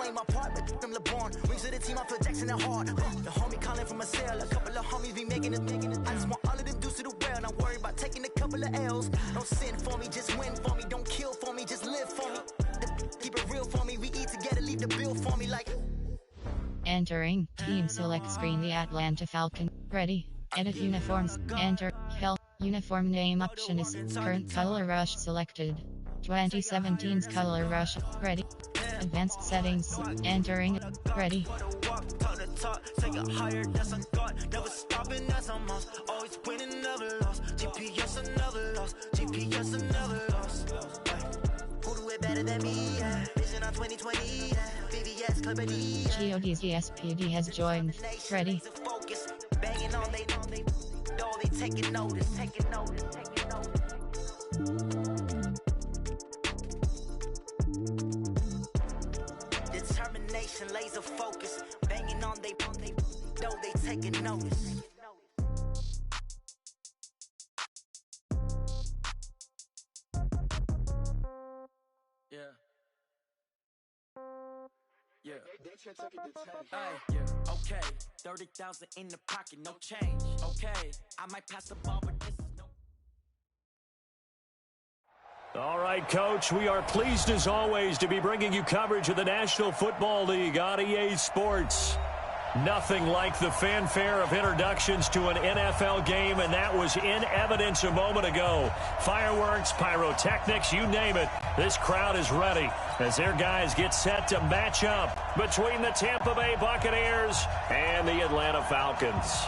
playing my part, but I'm LeBron. Wings of the team, I feel Jackson and hard. The homie calling from a cell, a couple of homies be making it. I just want all of them dudes to do well, not worry about taking a couple of L's. Don't sin for me, just win for me. Don't kill for me, just live for me. Keep it real for me, we eat together, leave the bill for me like... Entering, team select screen the Atlanta Falcon. Ready, edit uniforms, enter, uniform name option is current color rush selected. 2017's color rush, ready. Advanced settings, entering, ready. Take it higher, that's a god. Never stopping, that's a must. Always winning, never lost. GPS, I never lost. GPS, I never lost. Who do it better than me? Yeah. Vision on 2020. Yeah. VVS, Clippity. GOD's ESPD has joined. Ready. Banging on they taking notice, taking notice, taking notice. Determination, laser focus. Banging on they know they taking notice. Okay, 30,000 in the pocket, no change. Okay, I might pass the ball, but this is no. All right, Coach, we are pleased as always to be bringing you coverage of the National Football League on EA Sports. Nothing like the fanfare of introductions to an NFL game, and that was in evidence a moment ago. Fireworks, pyrotechnics, you name it. This crowd is ready as their guys get set to match up between the Tampa Bay Buccaneers and the Atlanta Falcons.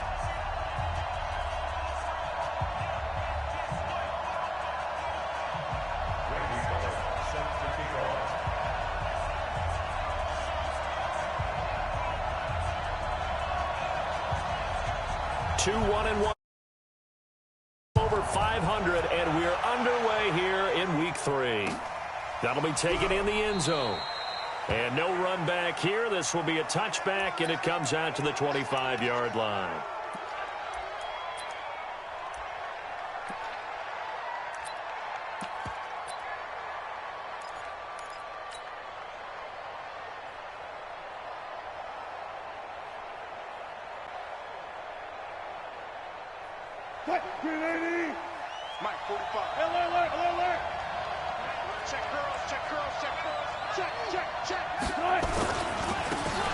Two 1-1 over 500, and we're underway here in week 3. That'll be taken in the end zone. And no run back here. This will be a touchback, and it comes out to the 25-yard line. Mike 45. Alert. Check curls. Check.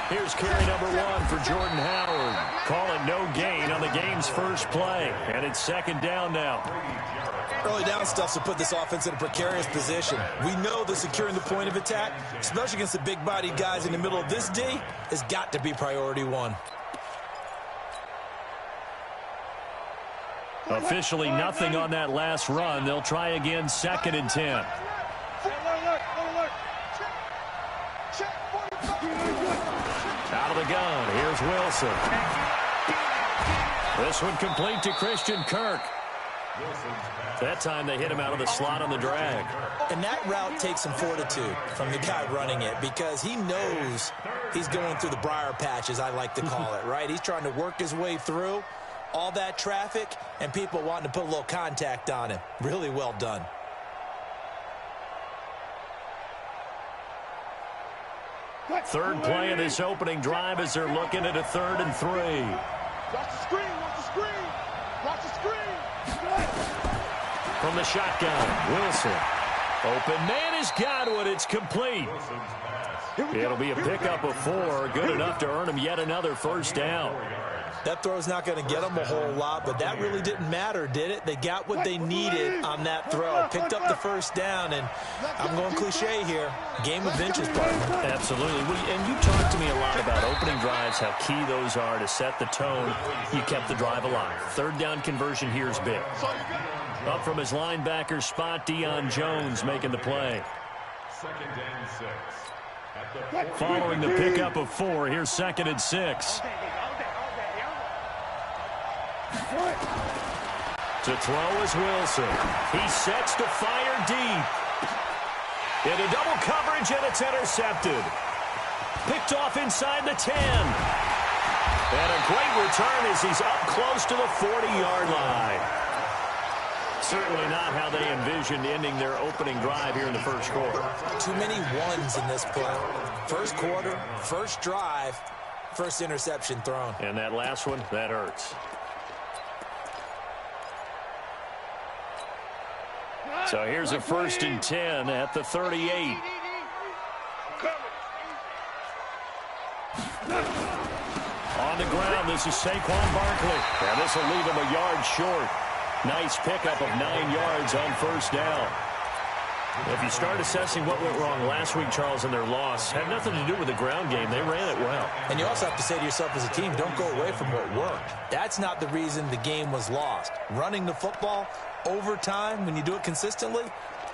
Here's carry number 1 for Jordan Howard. Call it no gain on the game's first play. And it's second down now. Early down stuff to put this offense in a precarious position. We know that securing the point of attack, especially against the big-bodied guys in the middle of this D, has got to be priority 1. Officially nothing on that last run. They'll try again, second and 10. Alert. Out of the gun, here's Wilson. This one complete to Christian Kirk. That time they hit him out of the slot on the drag. And that route takes some fortitude from the guy running it because he knows he's going through the briar patch, as I like to call it, right? He's trying to work his way through all that traffic and people wanting to put a little contact on him. Really well done. Third play of this opening drive as they're looking at a 3rd and 3. Watch the screen. From the shotgun, Wilson. Open man has got it. It's complete. It'll be a pickup of 4. Good enough to earn him yet another first down. That throw's not going to get them a whole lot, but that really didn't matter, did it? They got what they needed on that throw. Picked up the first down, and I'm going cliche here. Game of inches, partner. Absolutely. And you talked to me a lot about opening drives, how key those are to set the tone. You kept the drive alive. 3rd down conversion here is big. Up from his linebacker spot, Deion Jones making the play. 2nd and 6. Following the pickup of 4, here's 2nd and 6. To throw is Wilson. He sets to fire deep. Into double coverage, and it's intercepted. Picked off inside the 10. And a great return as he's up close to the 40-yard line. Certainly not how they envisioned ending their opening drive here in the first quarter. Too many ones in this play. First quarter, first drive, first interception thrown. And that last one, that hurts. So here's a 1st and 10 at the 38. On the ground, this is Saquon Barkley. And this will leave him a yard short. Nice pickup of 9 yards on 1st down. If you start assessing what went wrong last week, Charles, in their loss, had nothing to do with the ground game. They ran it well. And you also have to say to yourself as a team, don't go away from what worked. That's not the reason the game was lost. Running the football over time, when you do it consistently,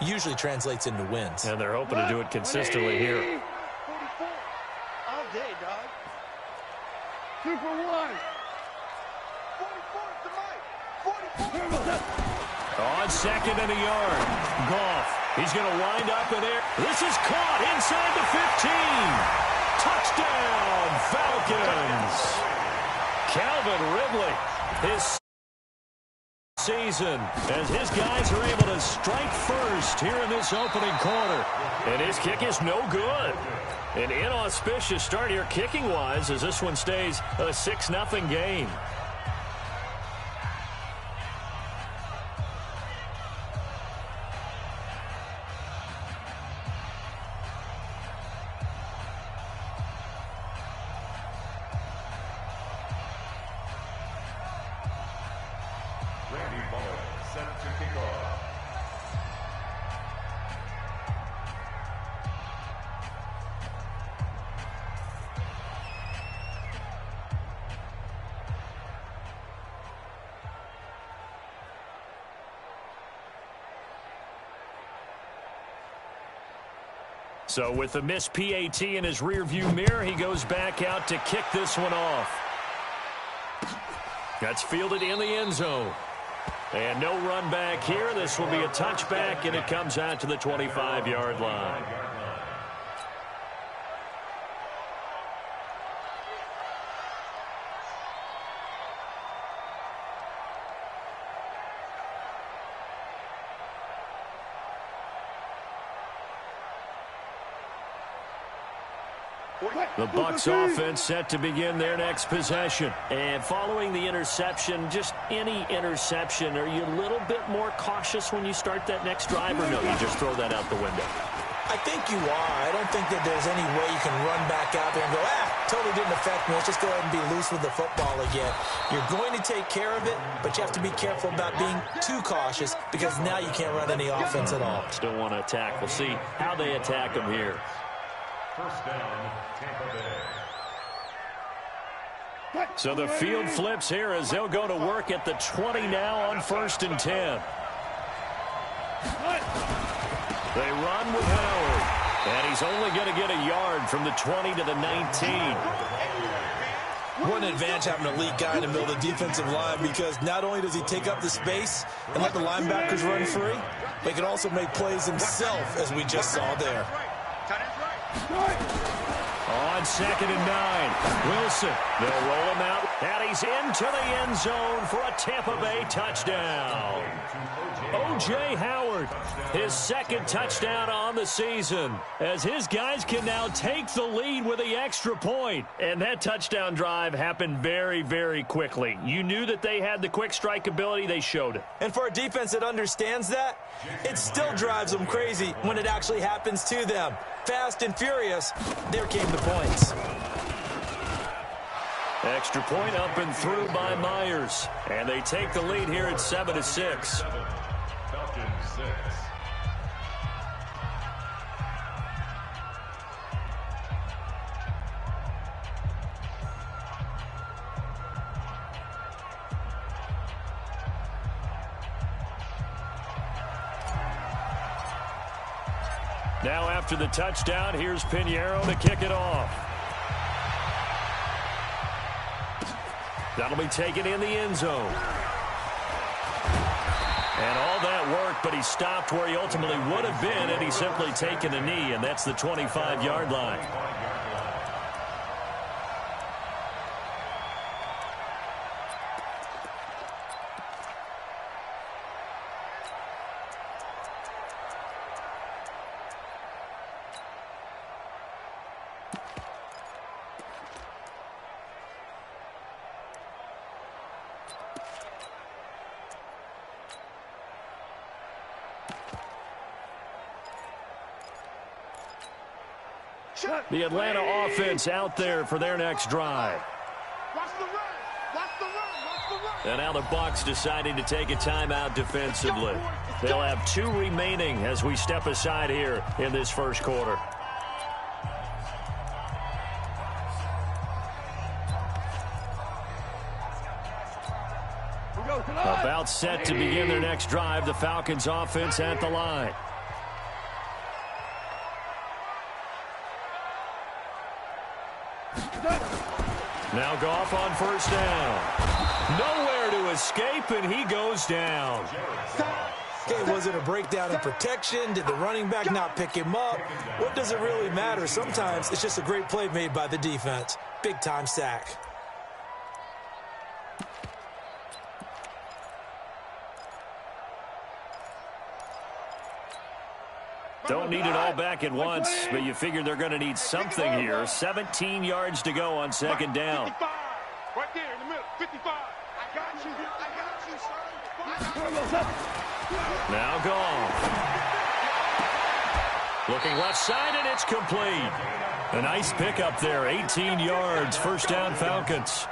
usually translates into wins. And they're hoping to do it consistently here. 44 all day, dog. 2 for 1. 44 to Mike. 44. On 2nd and a yard. Goff. He's going to wind up in there. This is caught inside the 15. Touchdown, Falcons. Calvin Ridley, his season, as his guys are able to strike first here in this opening quarter. And his kick is no good. An inauspicious start here kicking-wise as this one stays a 6-0 game. So with the missed PAT in his rearview mirror, he goes back out to kick this one off. That's fielded in the end zone. And no run back here. This will be a touchback, and it comes out to the 25-yard line. The Bucs offense set to begin their next possession. And following the interception, just any interception, are you a little bit more cautious when you start that next drive, or no, you just throw that out the window? I think you are. I don't think that there's any way you can run back out there and go, totally didn't affect me. Let's just go ahead and be loose with the football again. You're going to take care of it, but you have to be careful about being too cautious because now you can't run any offense at all. Still want to attack. We'll see how they attack them here. 1st down, Tampa Bay. So the field flips here as they'll go to work at the 20 now on 1st and 10. They run with Howard, and he's only going to get a yard from the 20 to the 19. What an advantage having an elite guy in the middle of the defensive line, because not only does he take up the space and let the linebackers run free, but he can also make plays himself, as we just saw there. On 2nd and 9, Wilson. They'll roll him out, and he's into the end zone for a Tampa Bay touchdown. O.J. Howard, his 2nd touchdown on the season, as his guys can now take the lead with the extra point. And that touchdown drive happened very, very quickly. You knew that they had the quick strike ability. They showed it. And for a defense that understands that, it still drives them crazy when it actually happens to them. Fast and furious, there came the points. Extra point up and through by Myers. And they take the lead here at 7-6. Falcons 6. Now after the touchdown, here's Pinheiro to kick it off. That'll be taken in the end zone. And all that worked, but he stopped where he ultimately would have been, and he's simply taken a knee, and that's the 25-yard line. The Atlanta offense out there for their next drive. And now the Bucs deciding to take a timeout defensively. They'll have 2 remaining as we step aside here in this first quarter. About set to begin their next drive. The Falcons offense at the line. Now Goff on first down. Nowhere to escape, and he goes down. Okay, was it a breakdown in protection? Did the running back not pick him up? What does it really matter? Sometimes it's just a great play made by the defense. Big-time sack. Don't need it all back at once, but you figure they're going to need something here. 17 yards to go on second down. 55. Right there in the middle. 55. I got you, son. Now gone. Looking left side, and it's complete. A nice pickup there. 18 yards. First down, Falcons.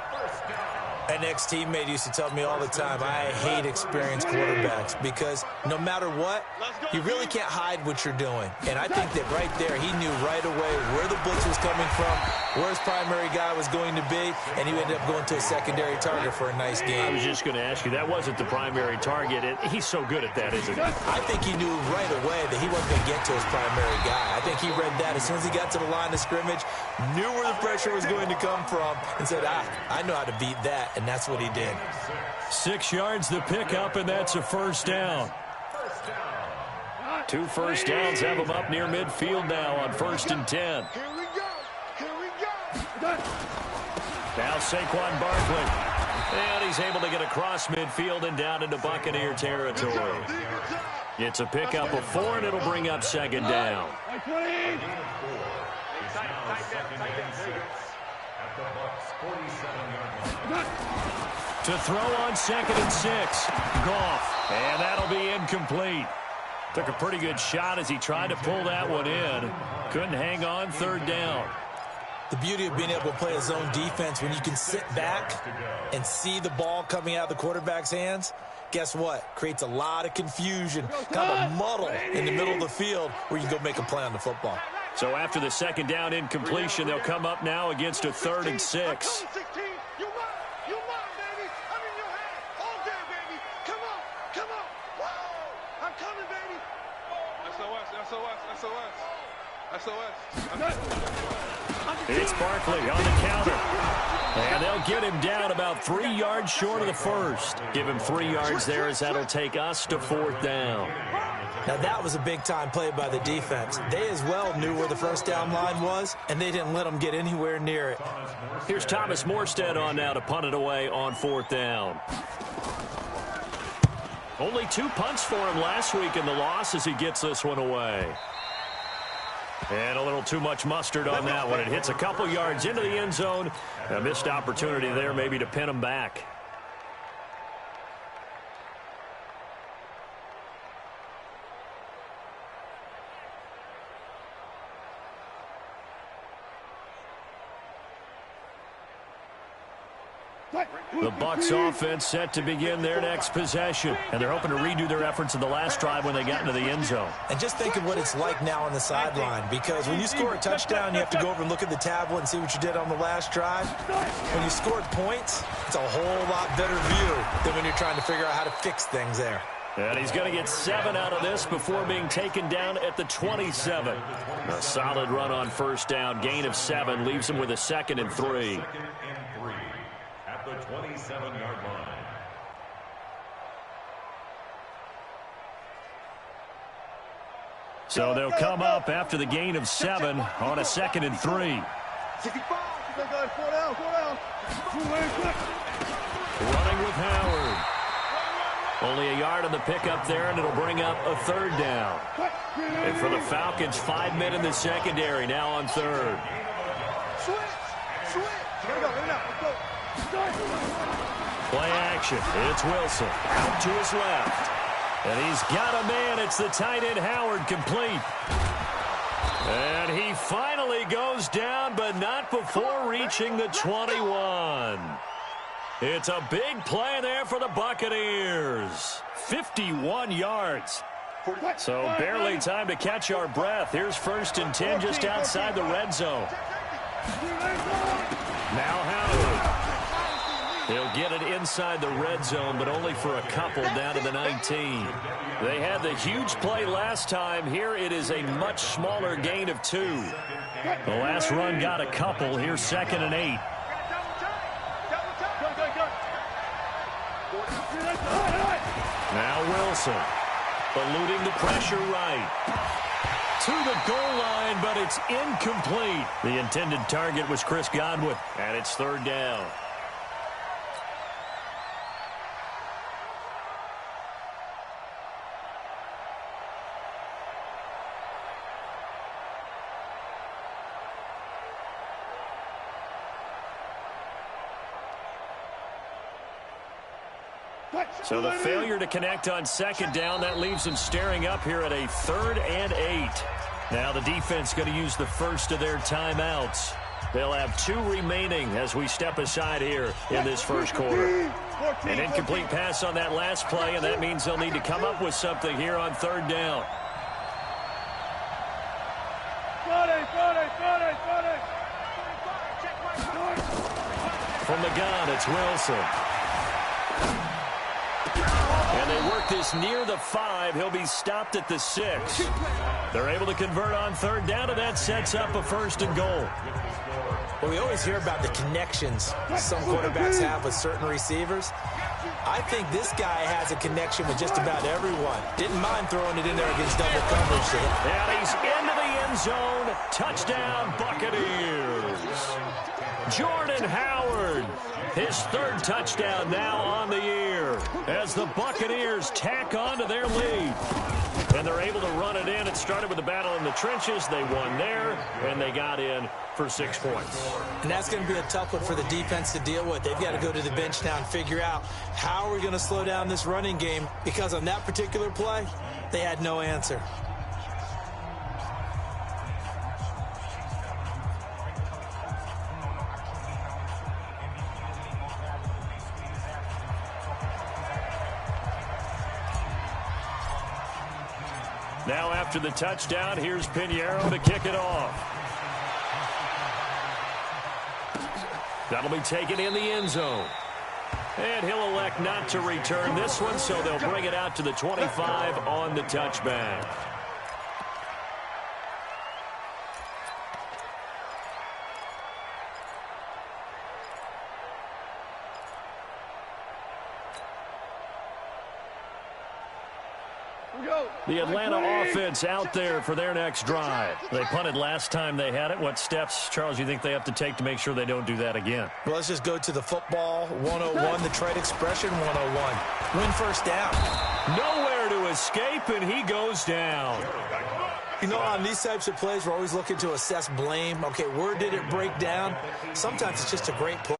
An ex-teammate used to tell me all the time, I hate experienced quarterbacks because no matter what, you really can't hide what you're doing. And I think that right there, he knew right away where the blitz was coming from, where his primary guy was going to be, and he ended up going to a secondary target for a nice game. I was just going to ask you, that wasn't the primary target. He's so good at that, isn't he? I think he knew right away that he wasn't going to get to his primary guy. I think he read that as soon as he got to the line of scrimmage, knew where the pressure was going to come from, and said, I know how to beat that. And that's what he did. 6 yards the pickup, and that's a first down. 2 first downs have him up near midfield now on 1st and 10. Here we go. Here we go. Now Saquon Barkley. And he's able to get across midfield and down into Buccaneer territory. It's a pickup of 4, and it'll bring up second down. To throw on 2nd and 6. Goff. And that'll be incomplete. Took a pretty good shot as he tried to pull that one in. Couldn't hang on, 3rd down. The beauty of being able to play a zone defense when you can sit back and see the ball coming out of the quarterback's hands, guess what? Creates a lot of confusion, kind of a muddle in the middle of the field where you can go make a play on the football. So after the second down incompletion, they'll come up now against a 3rd and 6. It's Barkley on the counter. And they'll get him down about 3 yards short of the first. Give him 3 yards there as that'll take us to 4th down. Now that was a big-time play by the defense. They as well knew where the first down line was, and they didn't let them get anywhere near it. Here's Thomas Morstead on now to punt it away on 4th down. Only 2 punts for him last week in the loss as he gets this one away. And a little too much mustard on that one. It hits a couple yards into the end zone. A missed opportunity there maybe to pin him back. The Bucs offense set to begin their next possession. And they're hoping to redo their efforts in the last drive when they got into the end zone. And just think of what it's like now on the sideline. Because when you score a touchdown, you have to go over and look at the tablet and see what you did on the last drive. When you scored points, it's a whole lot better view than when you're trying to figure out how to fix things there. And he's going to get 7 out of this before being taken down at the 27. A solid run on first down. Gain of 7 leaves him with a 2nd and 3. At the 27-yard line. So they'll come up after the gain of 7 on a 2nd and 3. 65. Running with Howard. Only a yard on the pickup there, and it'll bring up a 3rd down. And for the Falcons, 5 men in the secondary now on 3rd. Switch. Here we go. Let's go. Play action. It's Wilson. Out to his left. And he's got a man. It's the tight end Howard, complete. And he finally goes down, but not before reaching the 21. It's a big play there for the Buccaneers. 51 yards. So barely time to catch our breath. Here's 1st and 10 just outside the red zone. Now Howard. He'll get it inside the red zone, but only for a couple down to the 19. They had the huge play last time. Here it is a much smaller gain of 2. The last run got a couple. Here's 2nd and 8. Now Wilson, eluding the pressure right. To the goal line, but it's incomplete. The intended target was Chris Godwin, and it's 3rd down. So the failure to connect on 2nd down, that leaves them staring up here at a 3rd and 8. Now the defense going to use the first of their timeouts. They'll have 2 remaining as we step aside here in this first quarter. An incomplete pass on that last play, and that means they'll need to come up with something here on 3rd down. From the gun, it's Wilson. And they work this near the 5. He'll be stopped at the 6. They're able to convert on 3rd down, and that sets up a 1st and goal. Well, we always hear about the connections some quarterbacks have with certain receivers. I think this guy has a connection with just about everyone. Didn't mind throwing it in there against double coverage. And he's into the end zone. Touchdown, Buccaneers. Jordan Howard, his 3rd touchdown now on the year as the Buccaneers tack on to their lead. And they're able to run it in. It started with a battle in the trenches. They won there, and they got in for 6 points. And that's going to be a tough one for the defense to deal with. They've got to go to the bench now and figure out how are we going to slow down this running game, because on that particular play, they had no answer. Now after the touchdown, here's Pinheiro to kick it off. That'll be taken in the end zone. And he'll elect not to return this one, so they'll bring it out to the 25 on the touchback. The Atlanta offense out there for their next drive. They punted last time they had it. What steps, Charles, you think they have to take to make sure they don't do that again? Well, let's just go to the football 101, the trade expression 101. Win 1st down. Nowhere to escape, and he goes down. You know, on these types of plays, we're always looking to assess blame. Okay, where did it break down? Sometimes it's just a great play.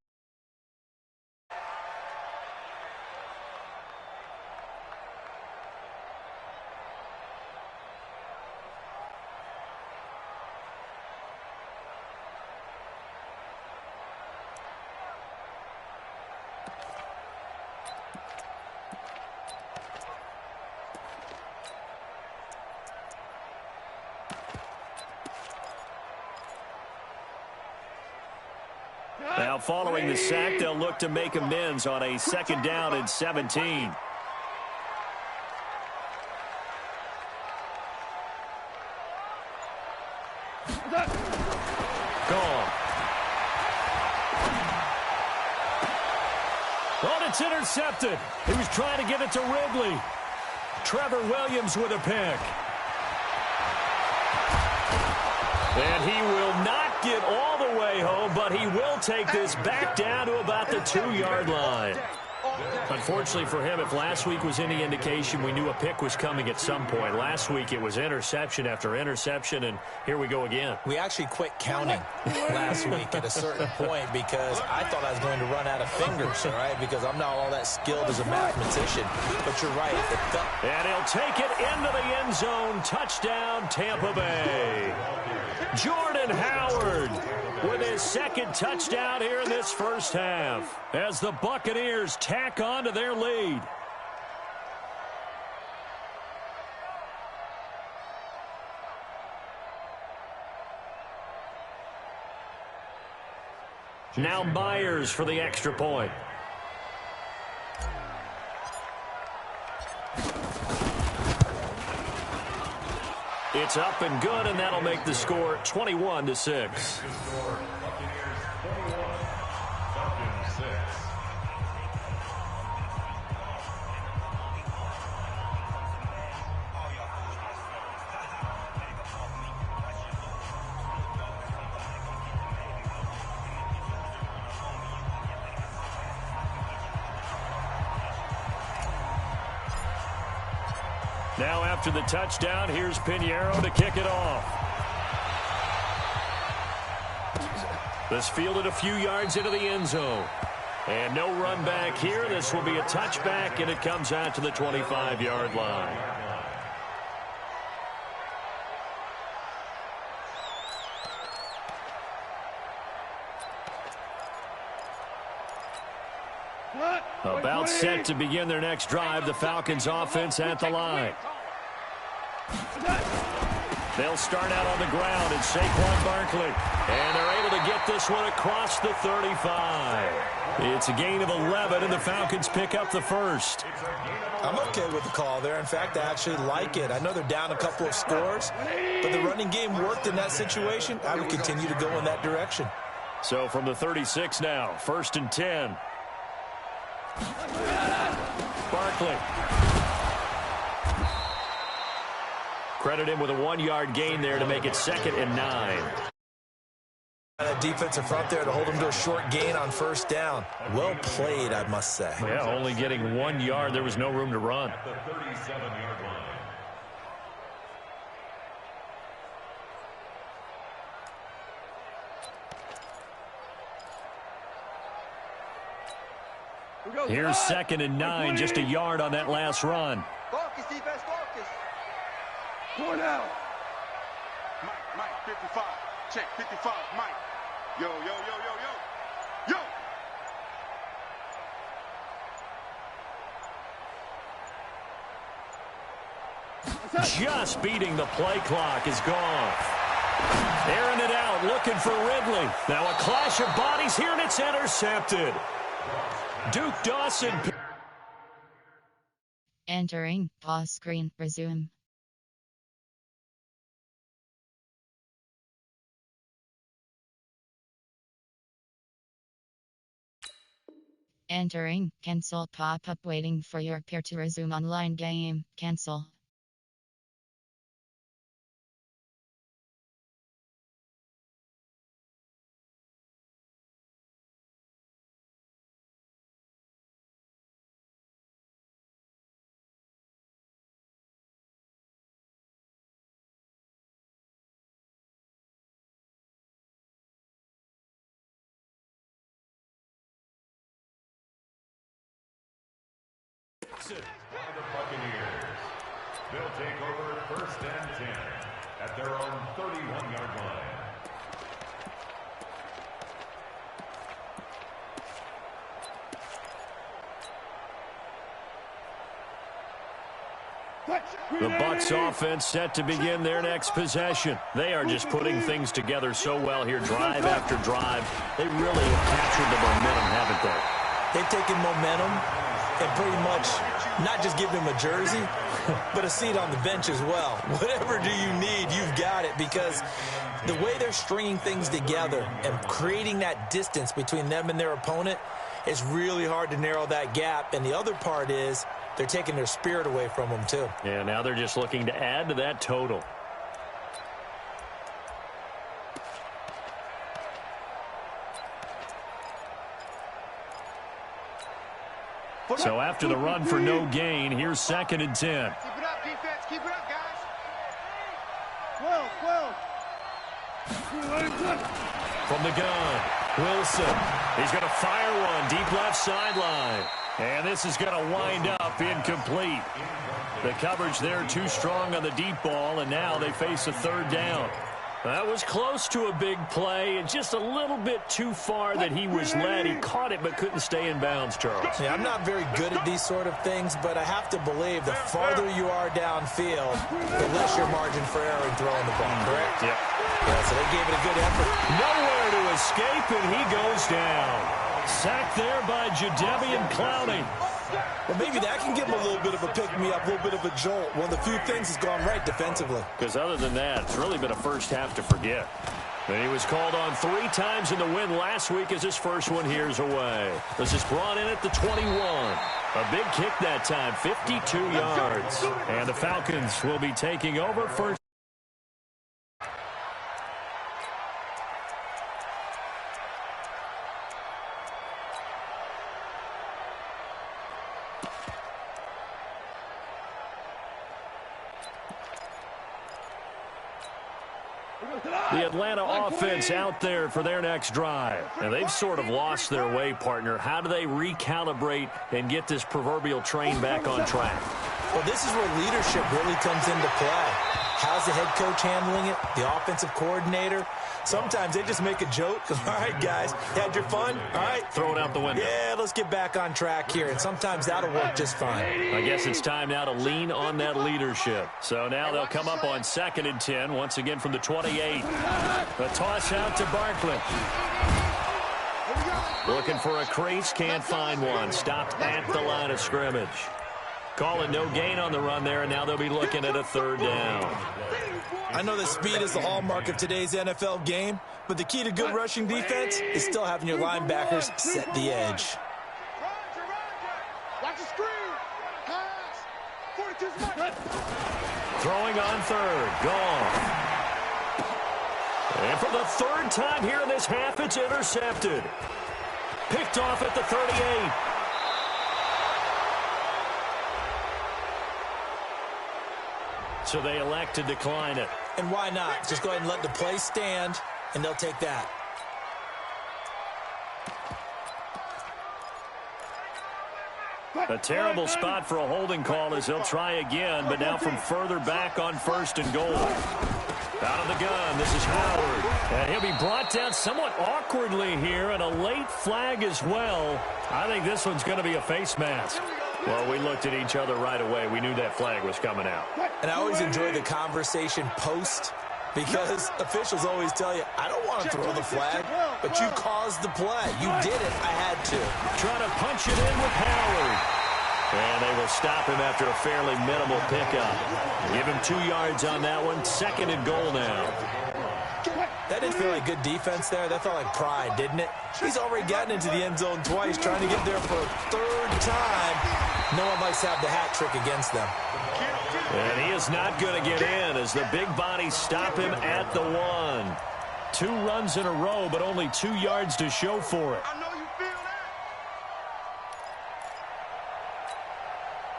Now following the sack, they'll look to make amends on a 2nd down and 17. Gone. Oh, it's intercepted. He was trying to get it to Ridley. Trevor Williams with a pick. And he will not get all the way home, but he will take this back down to about the 2-yard line. Unfortunately for him, if last week was any indication, we knew a pick was coming at some point. Last week it was interception after interception, and here we go again. We actually quit counting last week at a certain point because I thought I was going to run out of fingers, all right, because I'm not all that skilled as a mathematician. But you're right. And he'll take it into the end zone. Touchdown, Tampa Bay. Jordan Howard with his second touchdown here in this first half as the Buccaneers tack on to their lead. Now Myers for the extra point. It's up and good, and that'll make the score 21-6. Now after the touchdown, here's Pinheiro to kick it off. This fielded a few yards into the end zone. And no run back here. This will be a touchback, and it comes out to the 25-yard line. About set to begin their next drive, the Falcons offense at the line. They'll start out on the ground, and Saquon Barkley. And they're able to get this one across the 35. It's a gain of 11, and the Falcons pick up the first. I'm okay with the call there. In fact, I actually like it. I know they're down a couple of scores, but the running game worked in that situation. I would continue to go in that direction. So from the 36 now, 1st and 10. Barkley. Credit him with a 1-yard gain there to make it 2nd and 9. That defensive front there to hold him to a short gain on 1st down. Well played, I must say. Yeah, only getting 1 yard. There was no room to run. At the 37-yard line. Here's 2nd and 9, just a yard on that last run. Focus, defense, focus. Going out. Mike, 55. Check, 55, Mike. Yo, yo, yo, yo, yo. Yo! Just beating the play clock is gone. Airing it out, looking for Ridley. Now a clash of bodies here, and it's intercepted. Duke Dawson. Entering pause screen. Resume. Entering cancel pop-up waiting for your peer to resume online game. Cancel. On the Buccaneers. They'll take over 1st and 10 at their own 31-yard line. The Bucs offense set to begin their next possession. They are just putting things together so well here, drive after drive. They really have captured the momentum, haven't they? They've taken momentum and pretty much not just given him a jersey, but a seat on the bench as well. Whatever do you need, you've got it, because the way they're stringing things together and creating that distance between them and their opponent, it's really hard to narrow that gap. And the other part is they're taking their spirit away from them, too. Yeah, now they're just looking to add to that total. So after the run for no gain, here's 2nd and 10. Keep it up, defense. Keep it up, guys. 12. From the gun, Wilson. He's going to fire one deep left sideline. And this is going to wind up incomplete. The coverage there too strong on the deep ball, and now they face a 3rd down. That was close to a big play, and just a little bit too far that he was led. He caught it but couldn't stay in bounds, Charles. Yeah, I'm not very good at these sort of things, but I have to believe the farther you are downfield, the less your margin for error in throwing the ball, correct? Yep. Yeah, so they gave it a good effort. Nowhere to escape, and he goes down. Sacked there by Jadeveon Clowney. Well, maybe that can give him a little bit of a pick-me-up, a little bit of a jolt. One of the few things has gone right defensively. Because other than that, it's really been a first half to forget. And he was called on 3 times in the win last week as his first one here's away. This is brought in at the 21. A big kick that time, 52 yards. And the Falcons will be taking over first. The Atlanta offense out there for their next drive. And they've sort of lost their way, partner. How do they recalibrate and get this proverbial train back on track? Well, this is where leadership really comes into play. How's the head coach handling it? The offensive coordinator? Sometimes they just make a joke. All right, guys, had your fun? All right. Throw it out the window. Yeah, let's get back on track here. And sometimes that'll work just fine. I guess it's time now to lean on that leadership. So now they'll come up on 2nd and 10, once again from the 28. The toss out to Barkley. Looking for a crease, can't find one. Stopped at the line of scrimmage. Calling no gain on the run there, and now they'll be looking at a 3rd down. I know that speed is the hallmark of today's NFL game, but the key to good rushing defense is still having your linebackers set the edge. Watch the screen. Pass. 42's mark. Throwing on 3rd. Gone. And for the 3rd time here in this half, it's intercepted. Picked off at the 38. So they elect to decline it. And why not? Just go ahead and let the play stand, and they'll take that. A terrible spot for a holding call as they'll try again, but now from further back on 1st and goal. Out of the gun, this is Howard. And he'll be brought down somewhat awkwardly here, and a late flag as well. I think this one's going to be a face mask. Well, we looked at each other right away. We knew that flag was coming out. And I always enjoy the conversation post, because officials always tell you, I don't want to throw the flag, but you caused the play. You did it. I had to. Trying to punch it in with Howard. And they will stop him after a fairly minimal pickup. Give him 2 yards on that one. 2nd and goal now. That didn't feel like good defense there. That felt like pride, didn't it? He's already gotten into the end zone twice, trying to get there for a 3rd time. No one likes to have the hat trick against them. And he is not going to get in as the big bodies stop him at the 1. 2 runs in a row, but only 2 yards to show for it. I know you feel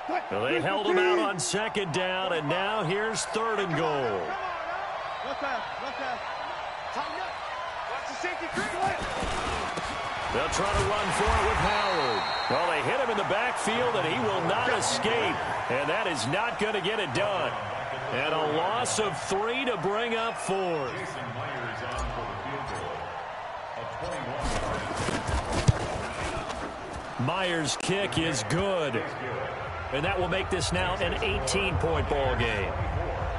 that. Well, they held him out on 2nd down, and now here's 3rd and goal. Left half. Tighten up. Watch the safety creep. They'll try to run for it with Howard. Well, they hit him in the backfield, and he will not escape. And that is not going to get it done. And a loss of 3 to bring up 4. Myers' kick is good. And that will make this now an 18-point ball game.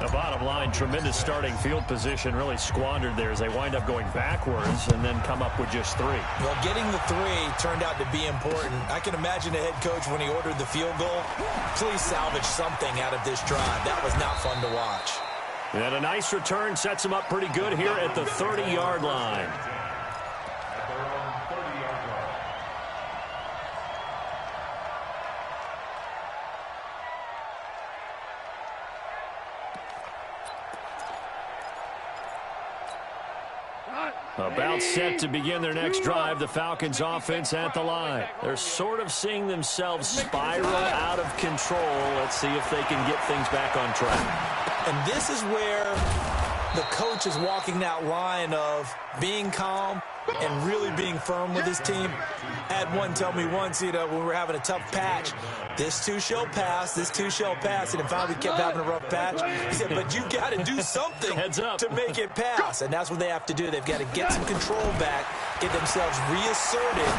The bottom line, tremendous starting field position, really squandered there as they wind up going backwards and then come up with just 3. Well, getting the 3 turned out to be important. I can imagine the head coach when he ordered the field goal. Please salvage something out of this drive. That was not fun to watch. And a nice return sets him up pretty good here at the 30-yard line. About set to begin their next drive, the Falcons offense at the line. They're sort of seeing themselves spiral out of control. Let's see if they can get things back on track. And this is where the coach is walking that line of being calm and really being firm with his team. I had one tell me once, when we were having a tough patch, this too shall pass, this too shall pass. And finally we kept having a rough patch. He said, but you got to do something Heads up to make it pass. And that's what they have to do. They've got to get some control back, get themselves reasserted,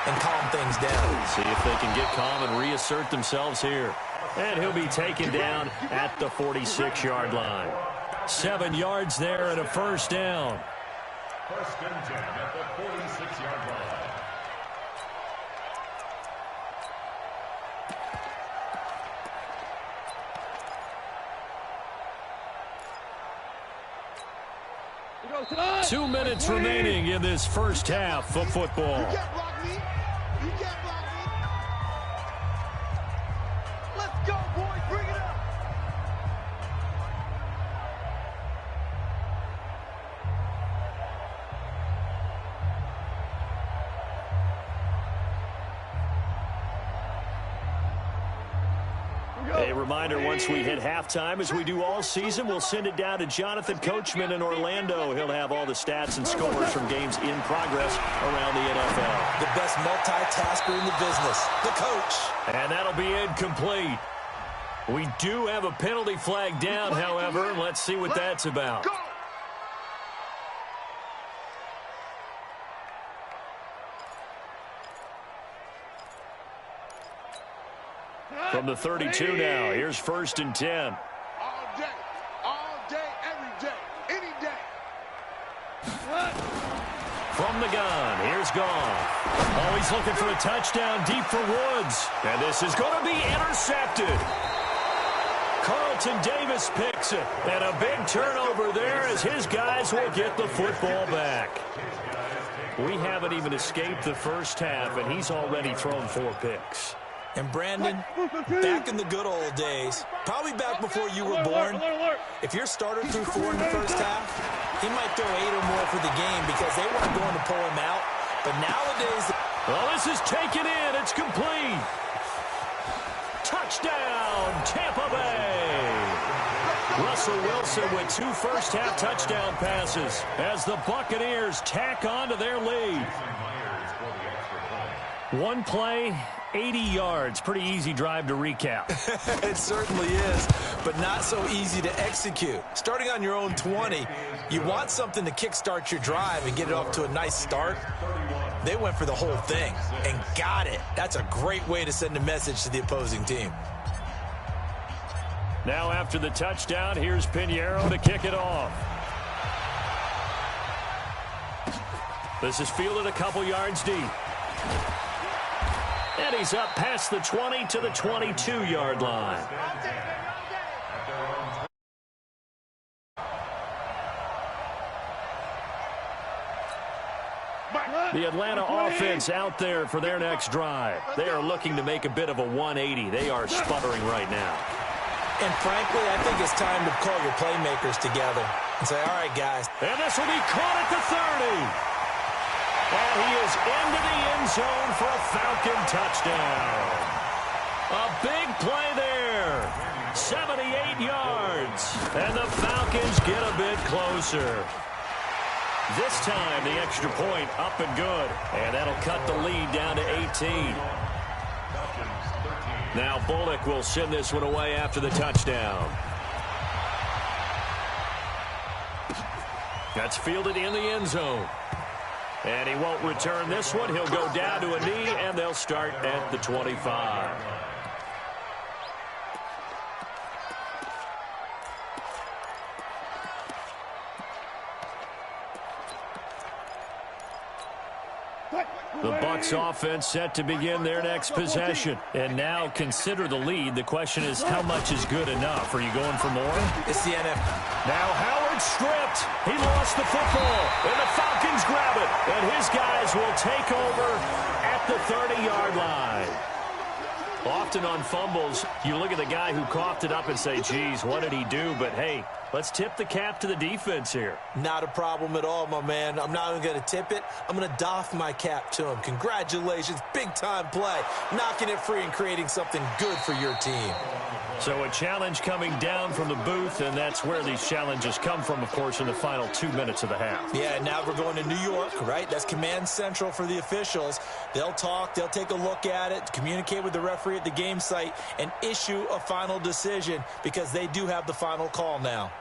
and calm things down. See if they can get calm and reassert themselves here. And he'll be taken down at the 46-yard line. 7 yards there and a first down. First and 10 at the 46-yard line. Tonight. 2 minutes remaining in this first half of football. You can't block me. You can't block me. Let's go, boys. Bring it up. A reminder, once we hit halftime, as we do all season, we'll send it down to Jonathan Coachman in Orlando. He'll have all the stats and scores from games in progress around the NFL. The best multitasker in the business, the coach. And that'll be incomplete. We do have a penalty flag down, however. Let's see what that's about. Go. From the 32 now, here's first and 10. All day, every day, any day. From the gun, here's Goff. Oh, he's looking for a touchdown deep for Woods. And this is going to be intercepted. Carlton Davis picks it. And a big turnover there as his guys will get the football back. We haven't even escaped the first half, and he's already thrown 4 picks. And Brandon, back in the good old days, probably back before you were born, if your starter threw 4 in the first half, he might throw 8 or more for the game because they weren't going to pull him out. But nowadays... Well, this is taken in. It's complete. Touchdown, Tampa Bay. Russell Wilson with 2 first-half touchdown passes as the Buccaneers tack on to their lead. 1 play, 80 yards. Pretty easy drive to recap. It certainly is, but not so easy to execute. Starting on your own 20, you want something to kickstart your drive and get it off to a nice start. They went for the whole thing and got it. That's a great way to send a message to the opposing team. Now after the touchdown, here's Pinheiro to kick it off. This is fielded a couple yards deep. And he's up past the 20 to the 22-yard line. The Atlanta offense out there for their next drive. They are looking to make a bit of a 180. They are sputtering right now. And frankly, I think it's time to call your playmakers together and say, all right, guys. And this will be caught at the 30. And he is into the end zone for a Falcon touchdown. A big play there. 78 yards. And the Falcons get a bit closer. This time, the extra point up and good. And that'll cut the lead down to 18. Now Bullock will send this one away after the touchdown. That's fielded in the end zone. And he won't return this one. He'll go down to a knee, and they'll start at the 25. The Bucs offense set to begin their next possession. And now consider the lead. The question is, how much is good enough? Are you going for more? It's the NFL. Now Howard stripped. He lost the football. And the Falcons grab it. And his guys will take over at the 30-yard line. Often on fumbles, you look at the guy who coughed it up and say, geez, what did he do? But, hey, let's tip the cap to the defense here. Not a problem at all, my man. I'm not even going to tip it. I'm going to doff my cap to him. Congratulations. Big-time play. Knocking it free and creating something good for your team. So a challenge coming down from the booth, and that's where these challenges come from, of course, in the final 2 minutes of the half. Yeah, now we're going to New York, right? That's command central for the officials. They'll talk, they'll take a look at it, communicate with the referee at the game site, and issue a final decision because they do have the final call now.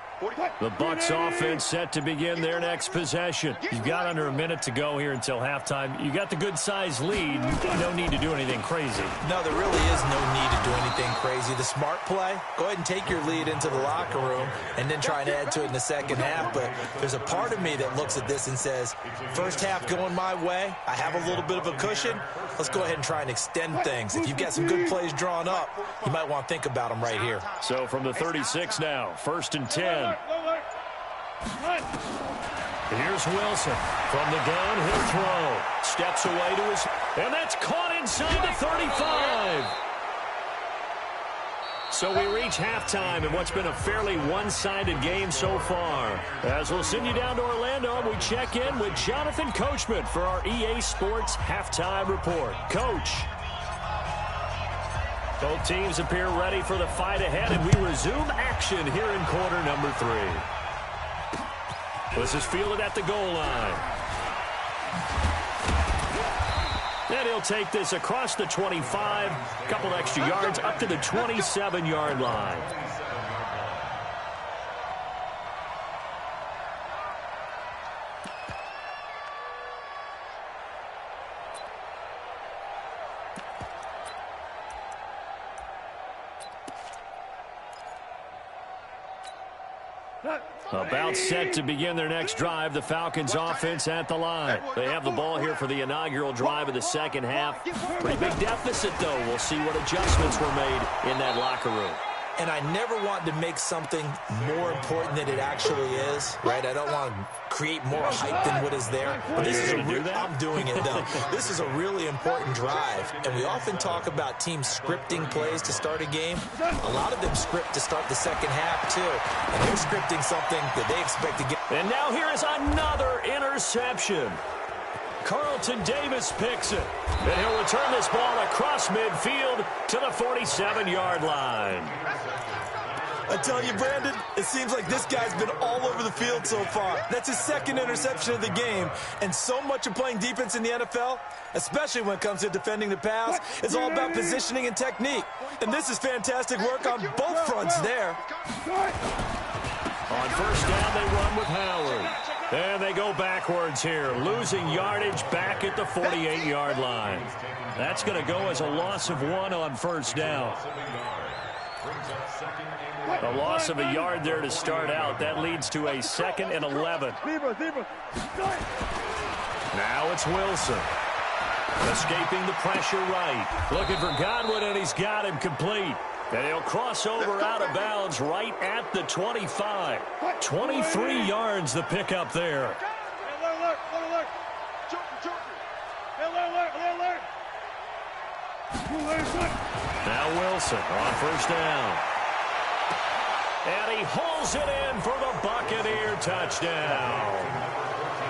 The Bucs offense set to begin their next possession. You've got under a minute to go here until halftime. You got the good-sized lead. No need to do anything crazy. No, there really is no need to do anything crazy. The smart play, go ahead and take your lead into the locker room and then try and add to it in the second half. But there's a part of me that looks at this and says, first half going my way, I have a little bit of a cushion. Let's go ahead and try and extend things. If you've got some good plays drawn up, you might want to think about them right here. So from the 36 now, 1st and 10. Here's Wilson from the gun. He'll throw. Steps away to his, and that's caught inside the 35. So we reach halftime in what's been a fairly one-sided game so far. As we'll send you down to Orlando, we check in with Jonathan Coachman for our EA Sports Halftime Report. Coach. Both teams appear ready for the fight ahead, and we resume action here in quarter number 3. This is fielded at the goal line. And he'll take this across the 25, a couple extra yards up to the 27-yard line. About set to begin their next drive, the Falcons offense at the line. They have the ball here for the inaugural drive of the second half. Pretty big deficit, though. We'll see what adjustments were made in that locker room. And I never want to make something more important than it actually is, right? I don't want to create more hype than what is there. But this is I'm doing it, though. This is a really important drive. And we often talk about teams scripting plays to start a game. A lot of them script to start the second half, too. And they're scripting something that they expect to get. And now here is another interception. Carlton Davis picks it. And he'll return this ball across midfield to the 47-yard line. I tell you, Brandon, it seems like this guy's been all over the field so far. That's his second interception of the game. And so much of playing defense in the NFL, especially when it comes to defending the pass, is all about positioning and technique. And this is fantastic work on both fronts there. On first down, they run with Howard. And they go backwards here, losing yardage back at the 48-yard line. That's going to go as a loss of 1 on first down. A loss of a yard there to start out. That leads to a 2nd and 11. Now it's Wilson. Escaping the pressure right. Looking for Godwin, and he's got him complete. And he'll cross over out of bounds right at the 25. 23 yards the pickup there. Now Wilson on first down. And he hauls it in for the Buccaneer touchdown.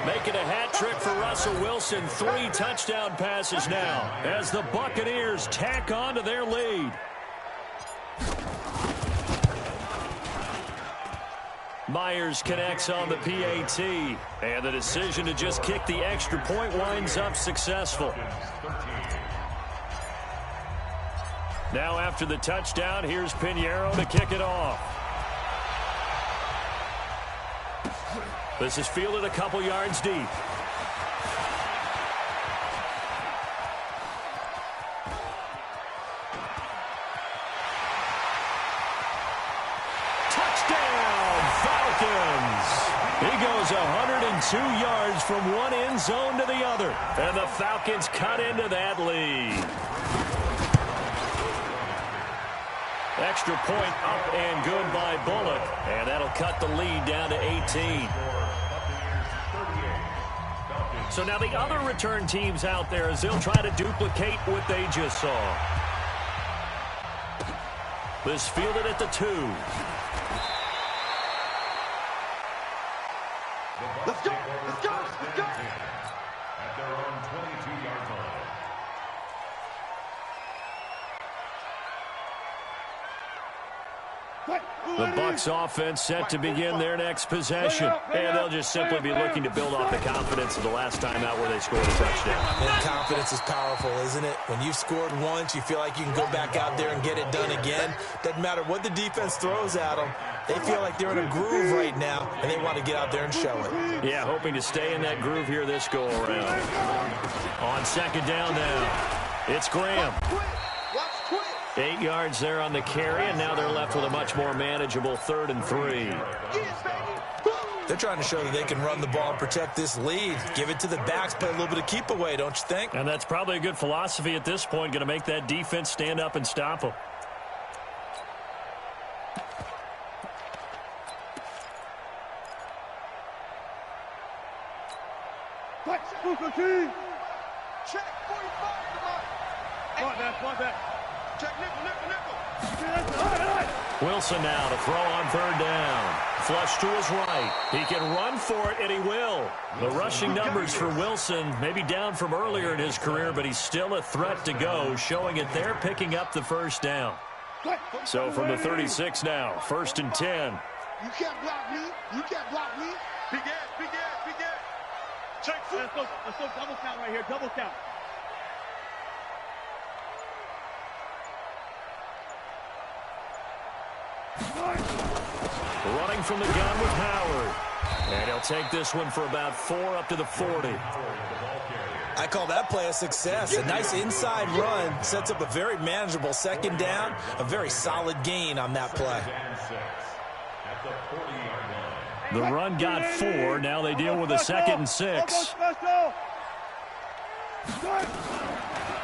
Making a hat trick for Russell Wilson. 3 touchdown passes now as the Buccaneers tack on to their lead. Myers connects on the PAT, and the decision to just kick the extra point winds up successful. Now after the touchdown, here's Pinheiro to kick it off. This is fielded a couple yards deep. He goes 102 yards from one end zone to the other. And the Falcons cut into that lead. Extra point up and good by Bullock. And that'll cut the lead down to 18. So now the other return teams out there as they'll try to duplicate what they just saw. This fielded at the 2. Let's go. Let's go. Let's go. At their own 22-yard line. The Bucs offense set to begin their next possession. And they'll just simply be looking to build off the confidence of the last time out where they scored a touchdown. And confidence is powerful, isn't it? When you've scored once, you feel like you can go back out there and get it done again. Doesn't matter what the defense throws at them. They feel like they're in a groove right now, and they want to get out there and show it. Yeah, hoping to stay in that groove here this go-around. On second down now, it's Graham. 8 yards there on the carry, and now they're left with a much more manageable 3rd and 3. They're trying to show that they can run the ball and protect this lead. Give it to the backs, play a little bit of keep away, don't you think? And that's probably a good philosophy at this point, going to make that defense stand up and stop them. Check 45. Come on. Check nickel. Wilson now to throw on 3rd down. Flush to his right. He can run for it, and he will. The rushing numbers for Wilson maybe down from earlier in his career, but he's still a threat to go, showing it there, picking up the 1st down. So from the 36 now, 1st and 10. You can't block me. You can't block me. Big ass. Check foot. Let's go double count right here. Double count. Running from the gun with Howard. And he'll take this one for about 4 up to the 40. I call that play a success. A nice inside run sets up a very manageable 2nd down. A very solid gain on that play. The run got 4. Now they deal with a 2nd and 6.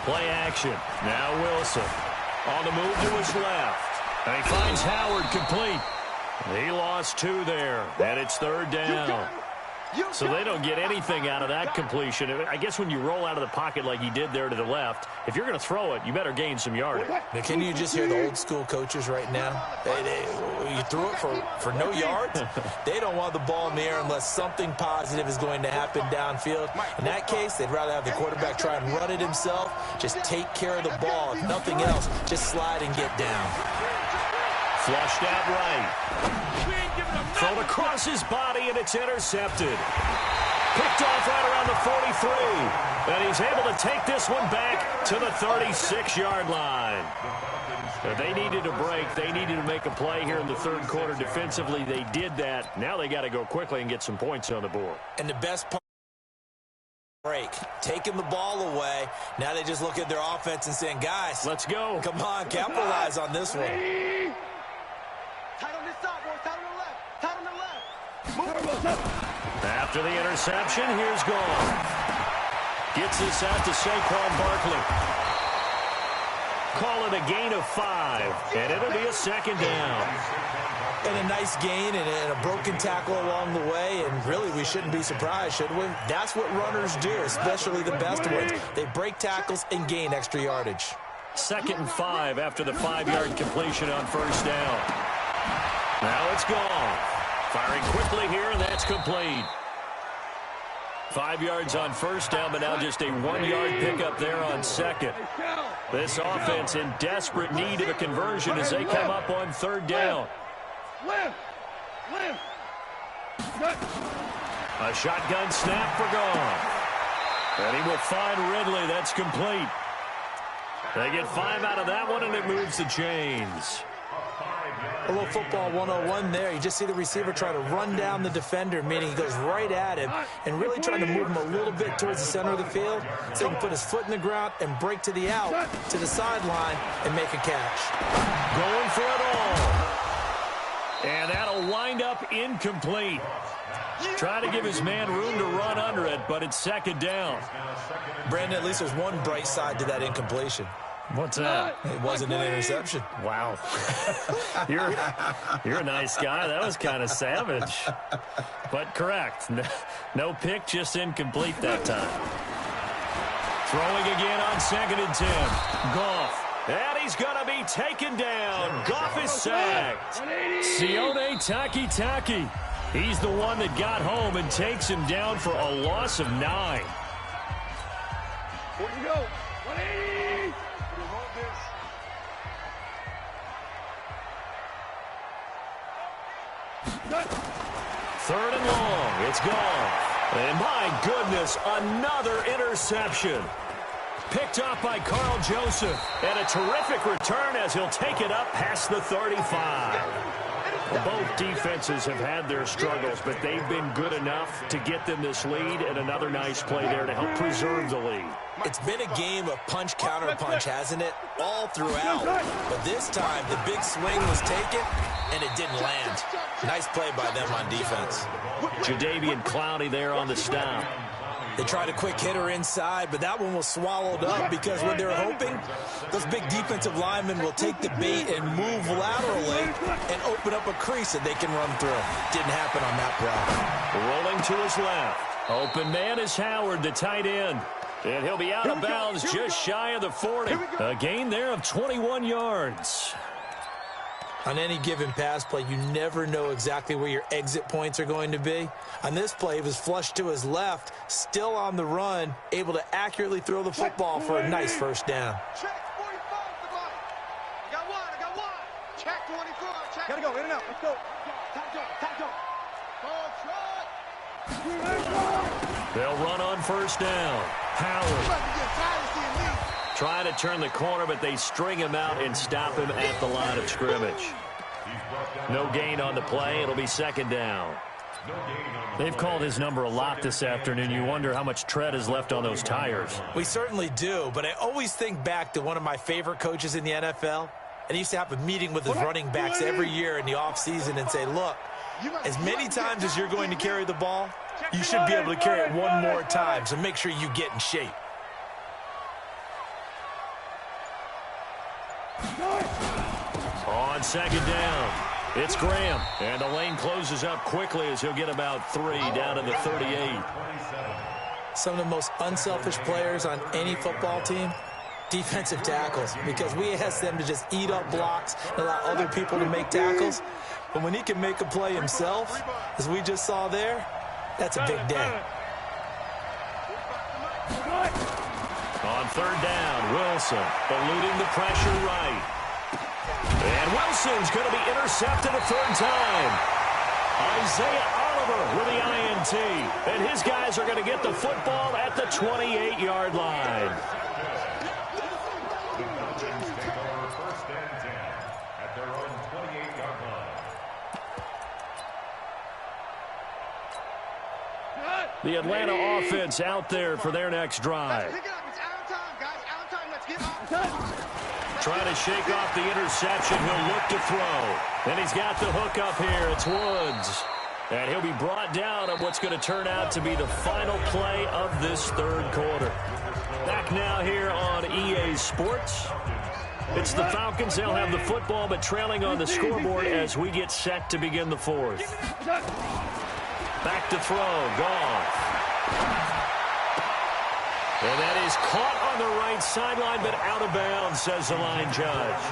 Play action. Now Wilson on the move to his left. And he finds Howard complete. He lost 2 there, and it's 3rd down. So they don't get anything out of that completion. I guess when you roll out of the pocket like he did there to the left, if you're going to throw it, you better gain some yardage. Now, can you just hear the old school coaches right now? You threw it for no yards. They don't want the ball in the air unless something positive is going to happen downfield. In that case, they'd rather have the quarterback try and run it himself. Just take care of the ball. If nothing else, just slide and get down. Flushed out right. Thrown across his body, and it's intercepted. Picked off right around the 43. And he's able to take this one back to the 36-yard line. They needed a break. They needed to make a play here in the 3rd quarter defensively. They did that. Now they got to go quickly and get some points on the board. And the best part, break, taking the ball away. Now they just look at their offense and saying, guys, let's go. Come on, capitalize on this one. Tight on this side, boys. Tight on the left. Tight on the left. After the interception, here's Gone. Gets this out to Saquon Barkley. Call it a gain of 5, and it'll be a 2nd down. And a nice gain and a broken tackle along the way, and really we shouldn't be surprised, should we? That's what runners do, especially the best ones. They break tackles and gain extra yardage. 2nd and 5 after the 5-yard completion on 1st down. Now it's Gone. Firing quickly here, and that's complete. 5 yards on 1st down, but now just a 1-yard pickup there on 2nd. This offense in desperate need of a conversion as they come up on 3rd down. A shotgun snap for Gone. And he will find Ridley. That's complete. They get 5 out of that one, and it moves the chains. A little football 101 there. You just see the receiver try to run down the defender, meaning he goes right at him and really trying to move him a little bit towards the center of the field so he can put his foot in the ground and break to the out, to the sideline, and make a catch. Going for it all. And that'll wind up incomplete. Try to give his man room to run under it, but it's 2nd down. Brandon, at least there's one bright side to that incompletion. What's that? It wasn't an interception. Wow. You're a nice guy. That was kind of savage. But correct. No pick, just incomplete that time. Throwing again on 2nd and 10. Goff And he's going to be taken down. Goff is sacked. Sione Takitaki. He's the one that got home and takes him down for a loss of 9. Where you go? 180! Third and long. It's gone. And my goodness, another interception. Picked off by Carl Joseph. And a terrific return as he'll take it up past the 35. Both defenses have had their struggles, but they've been good enough to get them this lead, and another nice play there to help preserve the lead. It's been a game of punch-counter-punch, hasn't it? All throughout. But this time, the big swing was taken, and it didn't land. Nice play by them on defense. Jadeveon Clowney there on the stop. They tried a quick hitter inside, but that one was swallowed up because when they're hoping, those big defensive linemen will take the bait and move laterally and open up a crease that they can run through. Didn't happen on that play. Rolling to his left. Open man is Howard, the tight end. And he'll be out of bounds just shy of the 40. A gain there of 21 yards. On any given pass play, you never know exactly where your exit points are going to be. On this play, he was flushed to his left, still on the run, able to accurately throw the football for a nice first down. Check 44, somebody. I got one. Check 24. Check. Gotta go, in and out. Let's go. They'll run on first down. Howard. Trying to turn the corner, but they string him out and stop him at the line of scrimmage. No gain on the play. It'll be second down. They've called his number a lot this afternoon. You wonder how much tread is left on those tires. We certainly do, but I always think back to one of my favorite coaches in the NFL. And he used to have a meeting with his running backs every year in the offseason and say, look, as many times as you're going to carry the ball, you should be able to carry it one more time, so make sure you get in shape. On second down, it's Graham. And the lane closes up quickly as he'll get about 3 down to the 38. Some of the most unselfish players on any football team, defensive tackles, because we ask them to just eat up blocks and allow other people to make tackles. But when he can make a play himself, as we just saw there, that's a big day. On third down, Wilson eluding the pressure right. And Wilson's going to be intercepted a third time. Isaiah Oliver with the INT. And his guys are going to get the football at the 28-yard line. The Falcons take over first and 10 at their own 28-yard line. The Atlanta offense out there for their next drive. Trying to shake off the interception. He'll look to throw. And he's got the hook up here. It's Woods. And he'll be brought down on what's going to turn out to be the final play of this third quarter. Back now here on EA Sports. It's the Falcons. They'll have the football, but trailing on the scoreboard as we get set to begin the fourth. Back to throw. Goff. And that is caught on the right sideline, but out of bounds, says the line judge.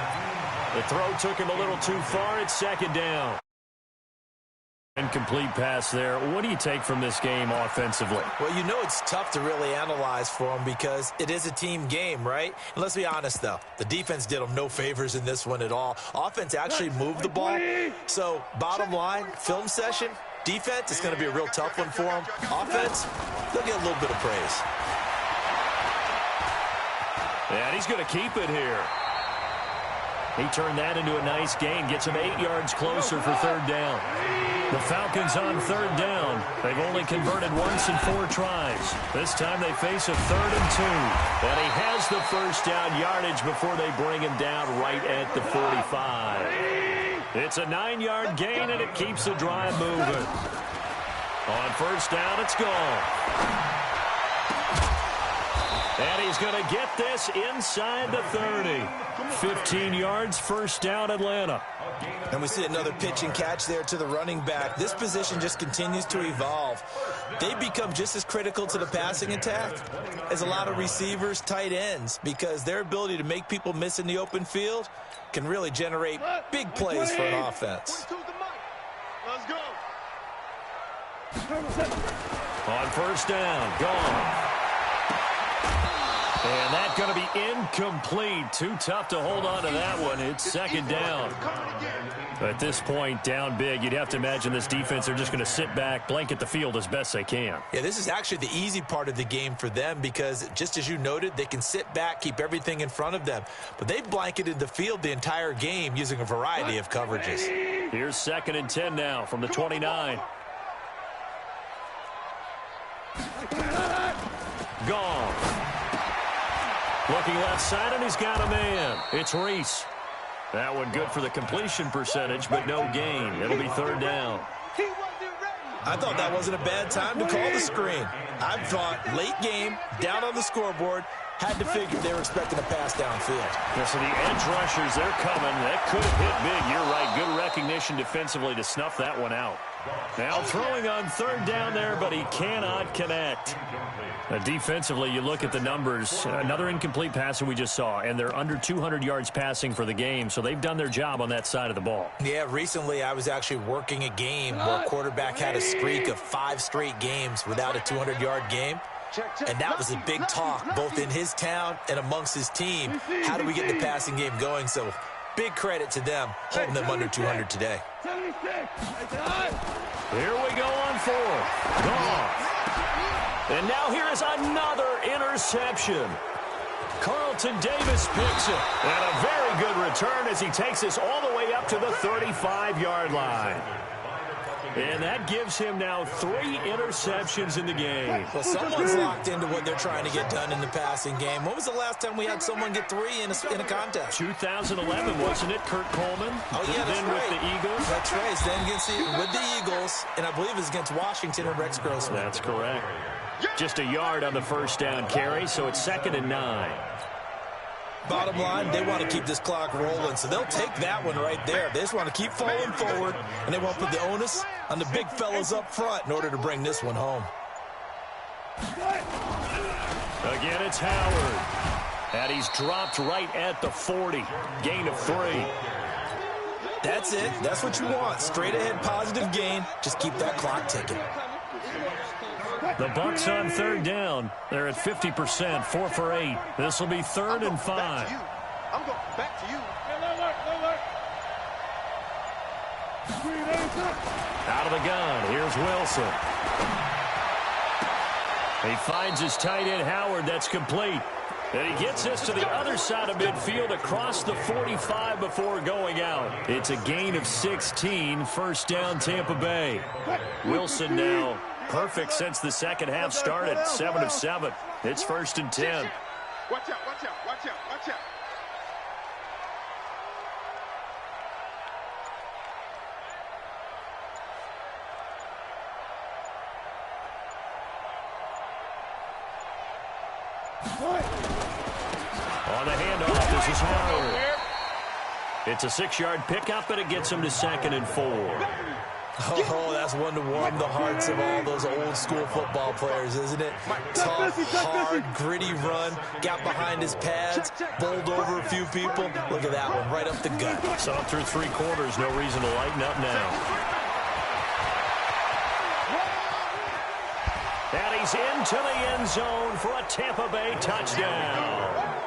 The throw took him a little too far. It's second down. Incomplete pass there. What do you take from this game offensively? Well, you know it's tough to really analyze for them because it is a team game, right? And let's be honest, though. The defense did them no favors in this one at all. Offense actually moved the ball. So, bottom line, film session, defense is going to be a real tough one for them. Offense, they'll get a little bit of praise. And he's going to keep it here. He turned that into a nice gain. Gets him 8 yards closer for third down. The Falcons on third down. They've only converted once in 4 tries. This time they face a 3rd and 2. And he has the first down yardage before they bring him down right at the 45. It's a 9-yard gain, and it keeps the drive moving. On first down, it's gone. And he's going to get this inside the 30. 15 yards, first down, Atlanta. And we see another pitch and catch there to the running back. This position just continues to evolve. they become just as critical to the passing attack as a lot of receivers, tight ends, because their ability to make people miss in the open field can really generate big plays for an offense. Let's go. On first down, gone. And that's going to be incomplete. Too tough to hold on to that one. It's second down. At this point, down big, you'd have to imagine this defense are just going to sit back, blanket the field as best they can. Yeah, this is actually the easy part of the game for them because, just as you noted, they can sit back, keep everything in front of them. But they've blanketed the field the entire game using a variety of coverages. Here's 2nd and 10 now from the 29. Gone. Looking left side, and he's got a man. It's Reese. That one good for the completion percentage, but no gain. It'll be 3rd down. I thought that wasn't a bad time to call the screen. I thought late game, down on the scoreboard, had to figure they were expecting a pass downfield. Yeah, so the edge rushers, they're coming. That could have hit big. You're right. Good recognition defensively to snuff that one out. Now throwing on 3rd down there, but he cannot connect. Defensively, you look at the numbers. Another incomplete passer we just saw, and they're under 200 yards passing for the game, so they've done their job on that side of the ball. Yeah, recently I was actually working a game where a quarterback had a streak of 5 straight games without a 200-yard game. And that was a big talk, both in his town and amongst his team. How do we get the passing game going? So big credit to them, holding them under 200 today. Here we go on 4th. Gone. And now here is another interception. Carlton Davis picks it. And a very good return as he takes this all the way up to the 35-yard line. And that gives him now 3 interceptions in the game. Well, someone's locked into what they're trying to get done in the passing game. When was the last time we had someone get 3 in a contest? 2011, wasn't it, Kurt Coleman? Oh, yeah, that's then right. with the Eagles. That's right. It's then with the Eagles, and I believe it's against Washington and Rex Grossman. That's correct. Just a yard on the first down carry, so it's 2nd and 9. Bottom line, they want to keep this clock rolling, so they'll take that one right there. They just want to keep falling forward, and they want to put the onus on the big fellas up front in order to bring this one home. Again, it's Howard. And he's dropped right at the 40. Gain of 3. That's it. That's what you want. Straight ahead positive gain. Just keep that clock ticking. The Bucs on 3rd down. They're at 50%, 4 for 8. This will be 3rd and 5. I'm going back to you. Out of the gun, here's Wilson. He finds his tight end, Howard. That's complete. And he gets this to the other side of midfield across the 45 before going out. It's a gain of 16, 1st down Tampa Bay. Wilson now perfect since the second half started, 7 of 7. It's 1st and 10. Watch out, watch out, watch out, watch out. On the handoff, this is Howard. It's a 6-yard pickup, and it gets him to 2nd and 4. Oh, that's one to warm the hearts of all those old-school football players, isn't it? Tough, hard, gritty run, got behind his pads, bowled over a few people. Look at that one, right up the gut. So through 3 quarters, no reason to lighten up now. And he's into the end zone for a Tampa Bay touchdown.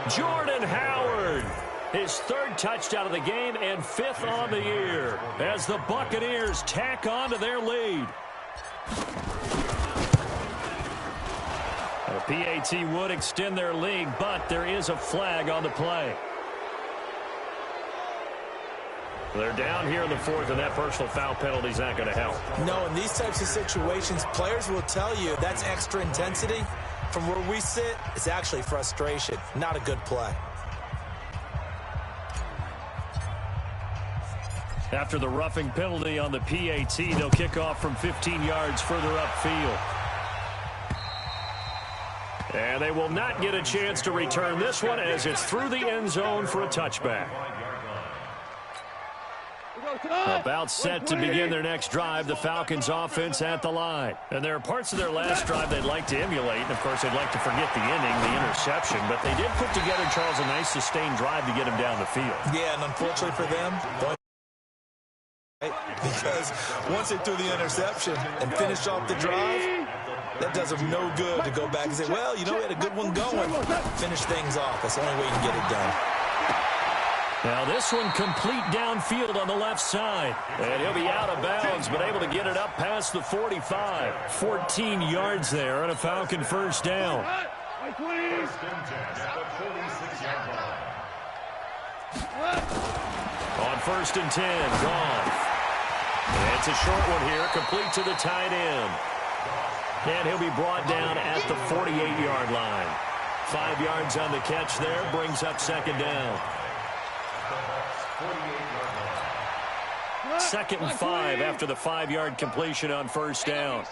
Jordan Howard. His 3rd touchdown of the game and 5th on the year as the Buccaneers tack on to their lead. The PAT would extend their lead, but there is a flag on the play. They're down here in the 4th, and that personal foul penalty is not going to help. No, in these types of situations, players will tell you that's extra intensity. From where we sit, it's actually frustration, not a good play. After the roughing penalty on the PAT, they'll kick off from 15 yards further upfield. And they will not get a chance to return this one as it's through the end zone for a touchback. About set to begin their next drive, the Falcons offense at the line. And there are parts of their last drive they'd like to emulate. And, of course, they'd like to forget the inning, the interception. But they did put together, Charles, a nice sustained drive to get him down the field. Yeah, and unfortunately for them, because once they threw the interception and finished off the drive, that does them no good to go back and say, well, you know, we had a good one going. Finish things off. That's the only way you can get it done. Now this one complete downfield on the left side. And he'll be out of bounds, but able to get it up past the 45. 14 yards there and a Falcon first down. On 1st and 10, Goff. It's a short one here, complete to the tight end. And he'll be brought down at the 48-yard line. 5 yards on the catch there, brings up second down. 2nd and 5 after the 5-yard completion on first down.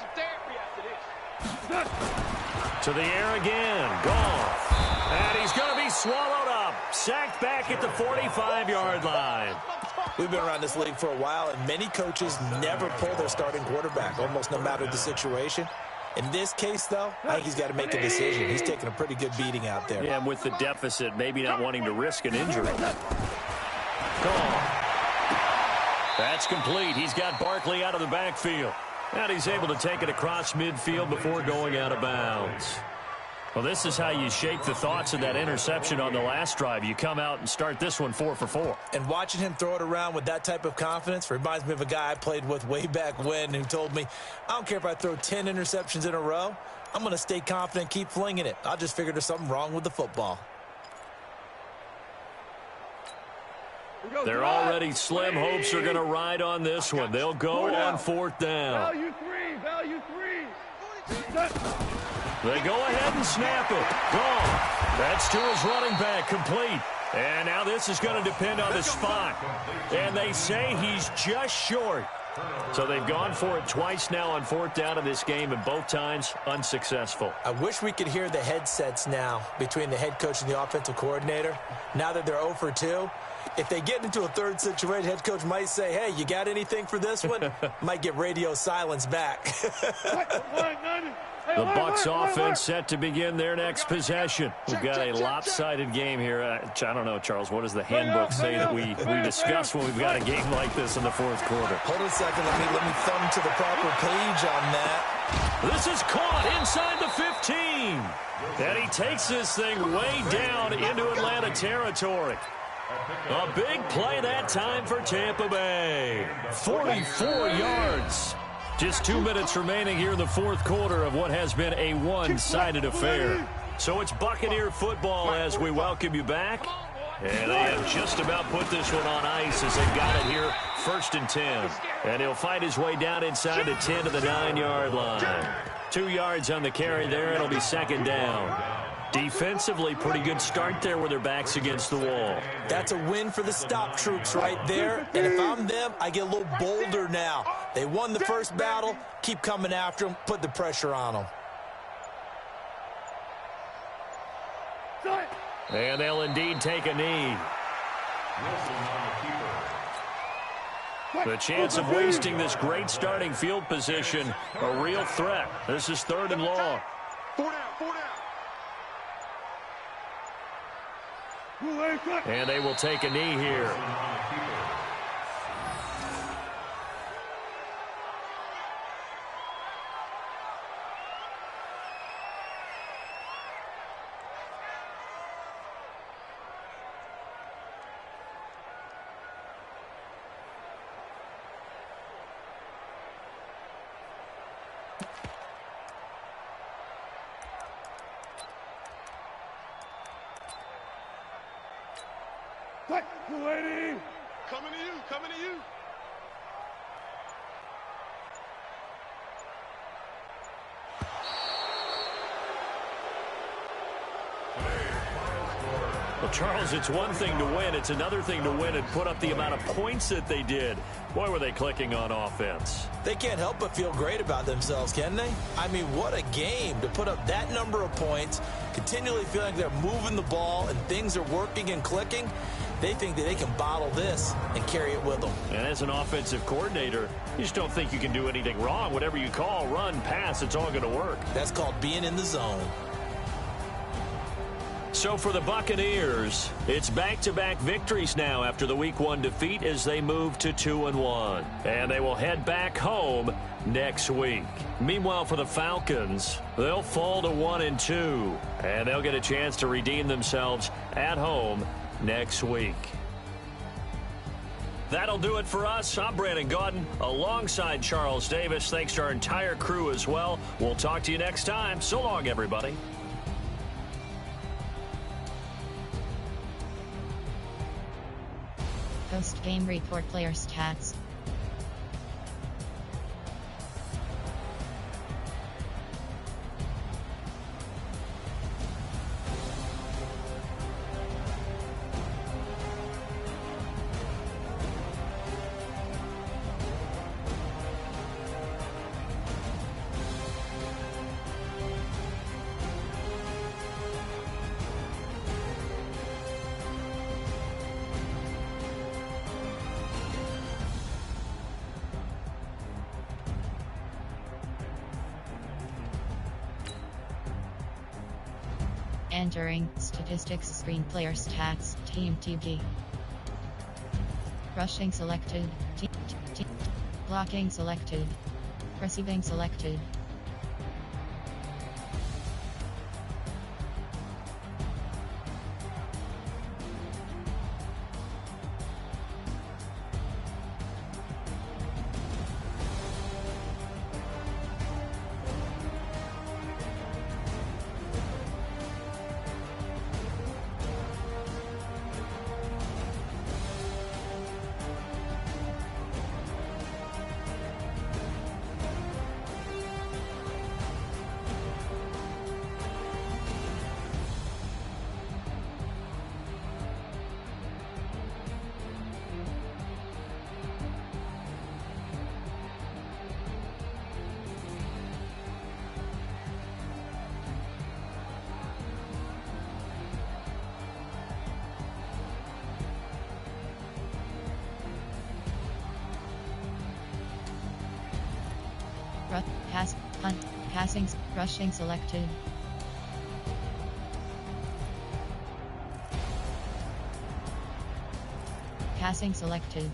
To the air again, Goff. And he's going to be swallowed up. Sacked back at the 45-yard line. We've been around this league for a while, and many coaches never pull their starting quarterback, almost no matter the situation. In this case, though, I think he's got to make a decision. He's taking a pretty good beating out there. Yeah, and with the deficit, maybe not wanting to risk an injury. Goff. That's complete. He's got Barkley out of the backfield. And he's able to take it across midfield before going out of bounds. Well, this is how you shake the thoughts of that interception on the last drive. You come out and start this one 4 for 4. And watching him throw it around with that type of confidence reminds me of a guy I played with way back when who told me, I don't care if I throw 10 interceptions in a row. I'm going to stay confident, keep flinging it. I'll just figure there's something wrong with the football. They're already slim. Hopes are going to ride on this one. They'll go on 4th down. Value three. They go ahead and snap it. Goff. That's to his running back, complete. And now this is going to depend on the spot. And they say he's just short. So they've gone for it twice now on 4th down in this game, and both times unsuccessful. I wish we could hear the headsets now between the head coach and the offensive coordinator. Now that they're 0 for 2, if they get into a third situation, head coach might say, hey, you got anything for this one? Might get radio silence back. The Bucs offense set to begin their next possession. We've got a lopsided game here. I don't know, Charles, what does the handbook say that we discuss when we've got a game like this in the 4th quarter? Hold a second. Let me thumb to the proper page on that. This is caught inside the 15. And he takes this thing way down into Atlanta territory. A big play that time for Tampa Bay. 44 yards. Just 2 minutes remaining here in the 4th quarter of what has been a one-sided affair. So it's Buccaneer football as we welcome you back. And they have just about put this one on ice as they've got it here, 1st and 10. And he'll fight his way down inside the 10 to the 9-yard line. 2 yards on the carry there. It'll be 2nd down. Defensively, pretty good start there with their backs against the wall. That's a win for the stop troops right there. And if I'm them, I get a little bolder now. They won the first battle. Keep coming after them. Put the pressure on them. And they'll indeed take a knee. The chance of wasting this great starting field position, a real threat. This is 3rd and long. 4 down, 4 down. And they will take a knee here. Coming to you, coming to you. Well, Charles, it's one thing to win. It's another thing to win and put up the amount of points that they did. Boy, were they clicking on offense. They can't help but feel great about themselves, can they? I mean, what a game to put up that number of points, continually feeling like they're moving the ball and things are working and clicking. They think that they can bottle this and carry it with them. And as an offensive coordinator, you just don't think you can do anything wrong. Whatever you call, run, pass, it's all going to work. That's called being in the zone. So for the Buccaneers, it's back-to-back victories now after the Week 1 defeat as they move to 2-1. And they will head back home next week. Meanwhile, for the Falcons, they'll fall to 1-2. And they'll get a chance to redeem themselves at home next week. That'll do it for us. I'm Brandon Gaudin alongside Charles Davis. Thanks to our entire crew as well. We'll talk to you next time. So long, everybody. Post-game report player stats. Entering statistics screen player stats team TG. Rushing selected. Blocking selected. Receiving selected. Pass, punt, passing, rushing selected. Passing selected.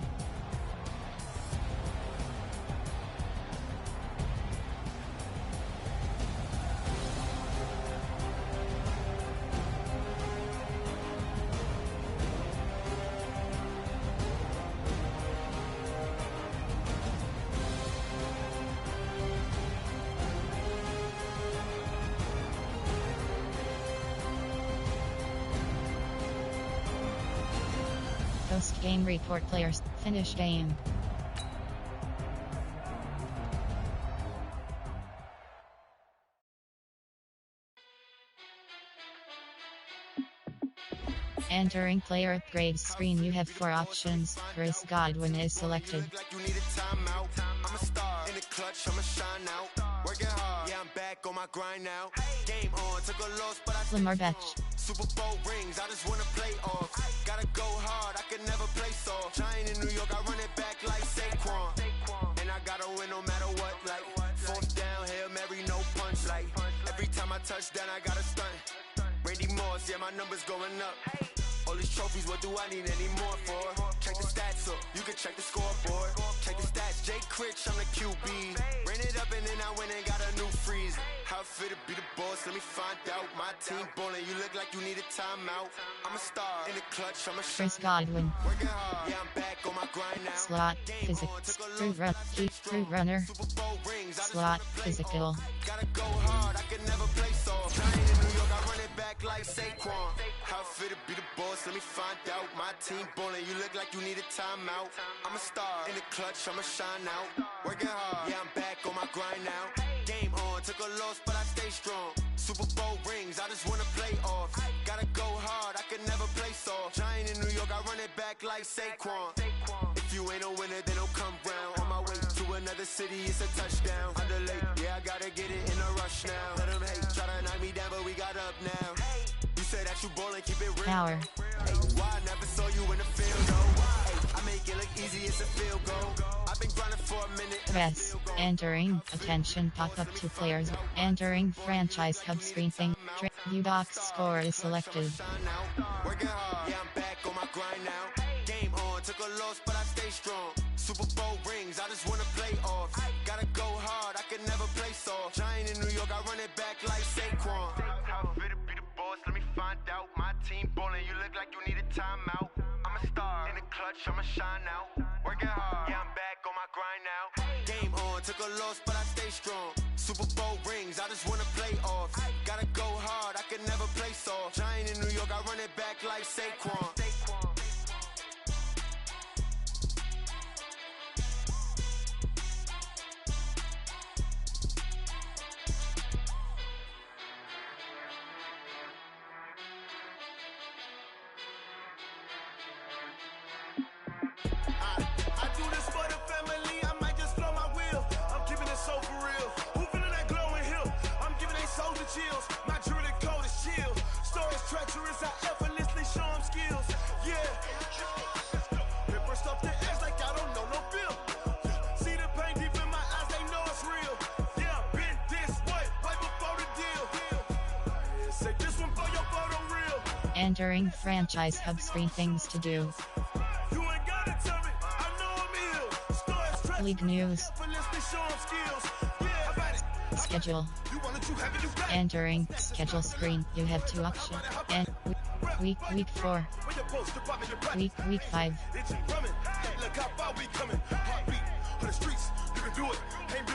Post-game report players, finish game. Entering player upgrades screen, you have 4 options. Chris Godwin is selected. Lamar Batch. Super Bowl rings, I just wanna play off. Gotta go hard, I can never play soft. Giant in New York, I run it back like Saquon. And I gotta win no matter what, like 4th down, Hail Mary, no punch. Like every time I touch down, I gotta stunt. Randy Moss, yeah, my number's going up. All these trophies, what do I need any more for? Check the stats up, you can check the scoreboard. Check the stats, Jake Critch, I'm the QB. Ran it up and then I went and got a new freeze. How it fit to be the boss, let me find out. My team ballin', you look like you need a timeout. I'm a star in the clutch, I'm a Chris Godwin. Working hard, yeah, I'm back on my grind now. Slot, physics, true runner. Slot, physical. Gotta go hard, I can never play soft. Giant in New York, I run it back like Saquon. How it fit to be the boss, let me find out. My team ballin', you look like you need a timeout. I'm a star in the clutch, I'ma shine out. Working hard, yeah, I'm back on my grind now. Game on, took a loss, but I stay strong. Super Bowl rings, I just wanna play off. Gotta go hard, I can never play soft. Giant in New York, I run it back like Saquon. If you ain't a winner, then don't come round. On my way to another city, it's a touchdown. Under late, yeah, I gotta get it in a rush now. Let them hate, try to knock me down, but we got up now. You say that you ballin', keep it real. Power. Hey, why I never saw you in the field, though? Hey, I make it look easy, it's a field goal. I've been grinding for a minute. Press. Entering. Attention pop-up to players. Entering franchise hub screen thing. View docs score is selected. Working hard, yeah, I'm back on my grind now. Game on, took a loss, but I stay strong. Super Bowl rings, I just wanna play off. Gotta go hard, I could never play soft. Giant in New York, I run it back like Saquon. How fit to be the boss, let me find out. My team ballin', you look like you need a timeout. I'm a star, in the clutch, I'ma shine out. Working hard, yeah, I'm back on my grind now. Game on, took a loss, but I stay strong. Super Bowl rings, I just wanna play off. Gotta go hard, I could never play soft. Giant in New York, I run it back like Saquon. I do this for the family, I might just blow my wheel. I'm keeping it so for real. Who feeling that glowing hill? I'm giving they souls the chills. My jewelry code is chill. Stories treacherous, I effortlessly show them skills. Yeah. Paper stuff the edge like I don't know no bill. See the pain deep in my eyes, they know it's real. Yeah, been this way, right before the deal. Say this one for your photo real. Entering franchise hub screen things to do. You ain't gotta tell me, I know I'm ill. Stories treacherous, League news. effortlessly show them skills. Yeah, about it. Schedule. You want it, you have it, you got it. Entering schedule screen. You have two options. And week 4. Week 5.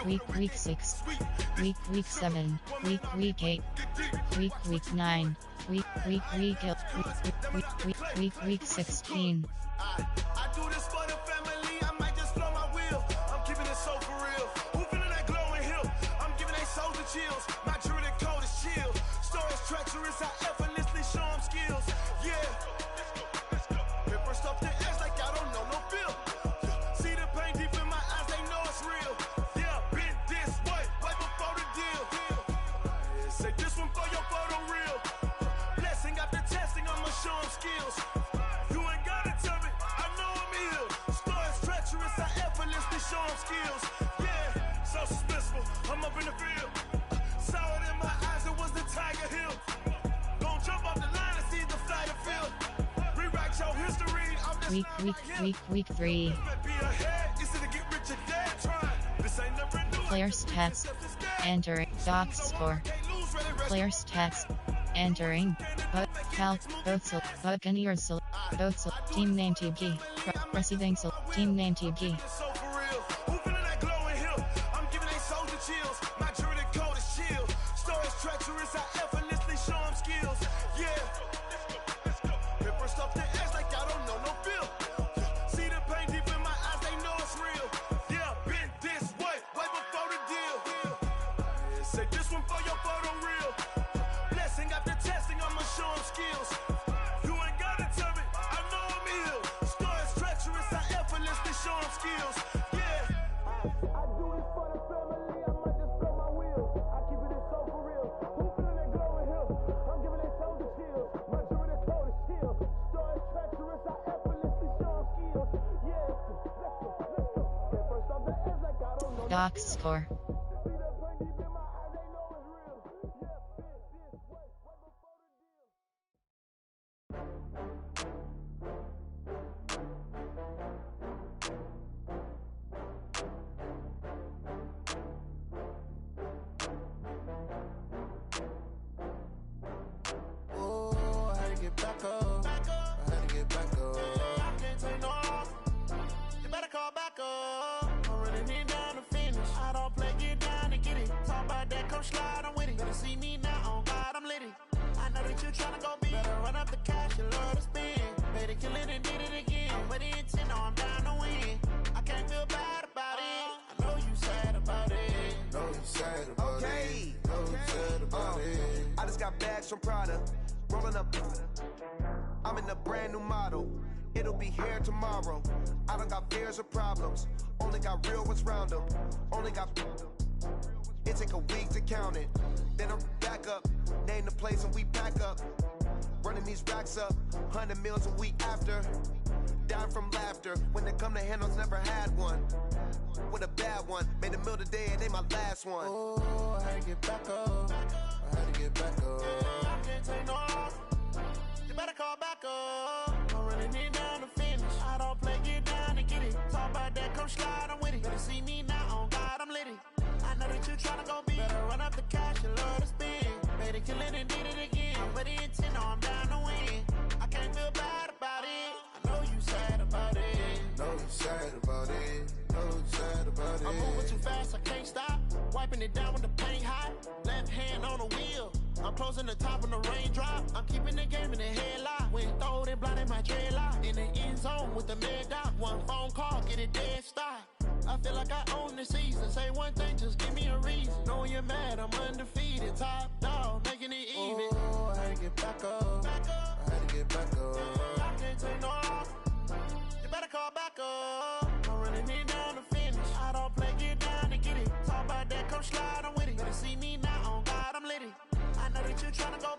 Week 6. Week 7. Week 8. Week 9. Week 16. I do this for the family, I might just blow my wheel. I'm keeping it so for real. Who feeling that glowing hill? I'm giving they souls the chills. My jewelry code is chill. Stories treacherous, I effortlessly show them skills. Yeah. Paper stuff the edge like I don't know no bill. See the pain deep in my eyes, they know it's real. Yeah, been this way, right before the deal. Say this one for your photo real. Blessing after testing, I'ma show them skills. You ain't gotta tell me, I know I'm ill. Stories treacherous, I effortlessly show them skills. Yeah, so suspenseful, I'm up in the field. Saw it in my eyes, it was the Tiger Hill. Don't jump off the line and see the fly the field. Rewrite your history, I'm just Week 3. be ahead, it's to get rich or dead trying. This ain't never new. Player stats. Entering docs score. Player stats. Entering Buccaneers team name TB. Receiving team name TB. So for real, who feeling that glowing hill? I'm giving they souls the chills. My jewelry code is chill. Stories treacherous, I effortlessly show them skills. Yeah. Paper stuff the edge like I don't know no bill. See the pain deep in my eyes, they know it's real. Yeah, been this way, right before the deal. Say this one for your photo real. Blessing after testing, I'ma show them skills. You ain't gotta tell me, I know I'm ill. Stories treacherous, I effortlessly show them skills. Yeah. I do this for the family, I might just blow my wheel. I keep it so for real. Who feeling that glowing hill? I'm giving they souls the chills. My jewelry code is chill. Stories treacherous, I effortlessly show them skills. Yeah. Let's go. Paper stuff the edge like I don't know. Docs score. See that pain deep in my eyes, they know it's real. Yeah, been this way, right before the deal. Oh, I had to get back up. I had to get back up. I can't take no loss. You better call back up. I'm running it down to finish. I don't play, get down to get it. Talk about that, come slide, I'm with it. Better see me now, on God, I'm lit it. I know that you tryna go big. Better run up the cash, you love to spend. Better kill it and did it again. I'm with the intent, no, I'm down to win. I can't feel bad about it. I know you sad about it. Know you sad about it. Know you sad about it. I just got bags from Prada. Rolling up. I'm in a brand new model. It'll be here tomorrow. I don't got fears or problems. Only got real ones round them. Only got. It take a week to count it. Then I'm back up. Name the place and we pack up. running these racks up, 100 meals a week after. Dying from laughter, when they come to handles, never had one. With a bad one, made a meal today and ain't my last one. Oh, I had to get back up, I had to get back up. I can't take no off, you better call back up. I'm running it down to finish, I don't play, get down and get it. Talk about that, come slide, I'm with it. Better see me now, on God, I'm litty. I know that you tryna go big, better run up the cash, you love to spin. Made it, kill it and did it again. But the intent, no, I'm down to win. I can't feel bad about it. I know you sad about it. Know you sad about it. Know you sad about it. I'm moving too fast, I can't stop. Wiping it down with the paint hot. Left hand on the wheel. I'm closing the top when the raindrop. I'm keeping the game in the headlock. When throwed and blinded my dreadlock. In the end zone with the mad dot. One phone call, get it dead stop. I feel like I own the season. Say one thing, just give me a reason. Knowing you're mad, I'm undefeated. Top dog, making it even. Oh, I had to get back up. I had to get back up. I can't take no off. You better call back up. I'm running it down to finish. I don't play, get down to get it. Talk about that, come slide, I'm with it. Better see me now, on God, I'm litty. I know that you tryna go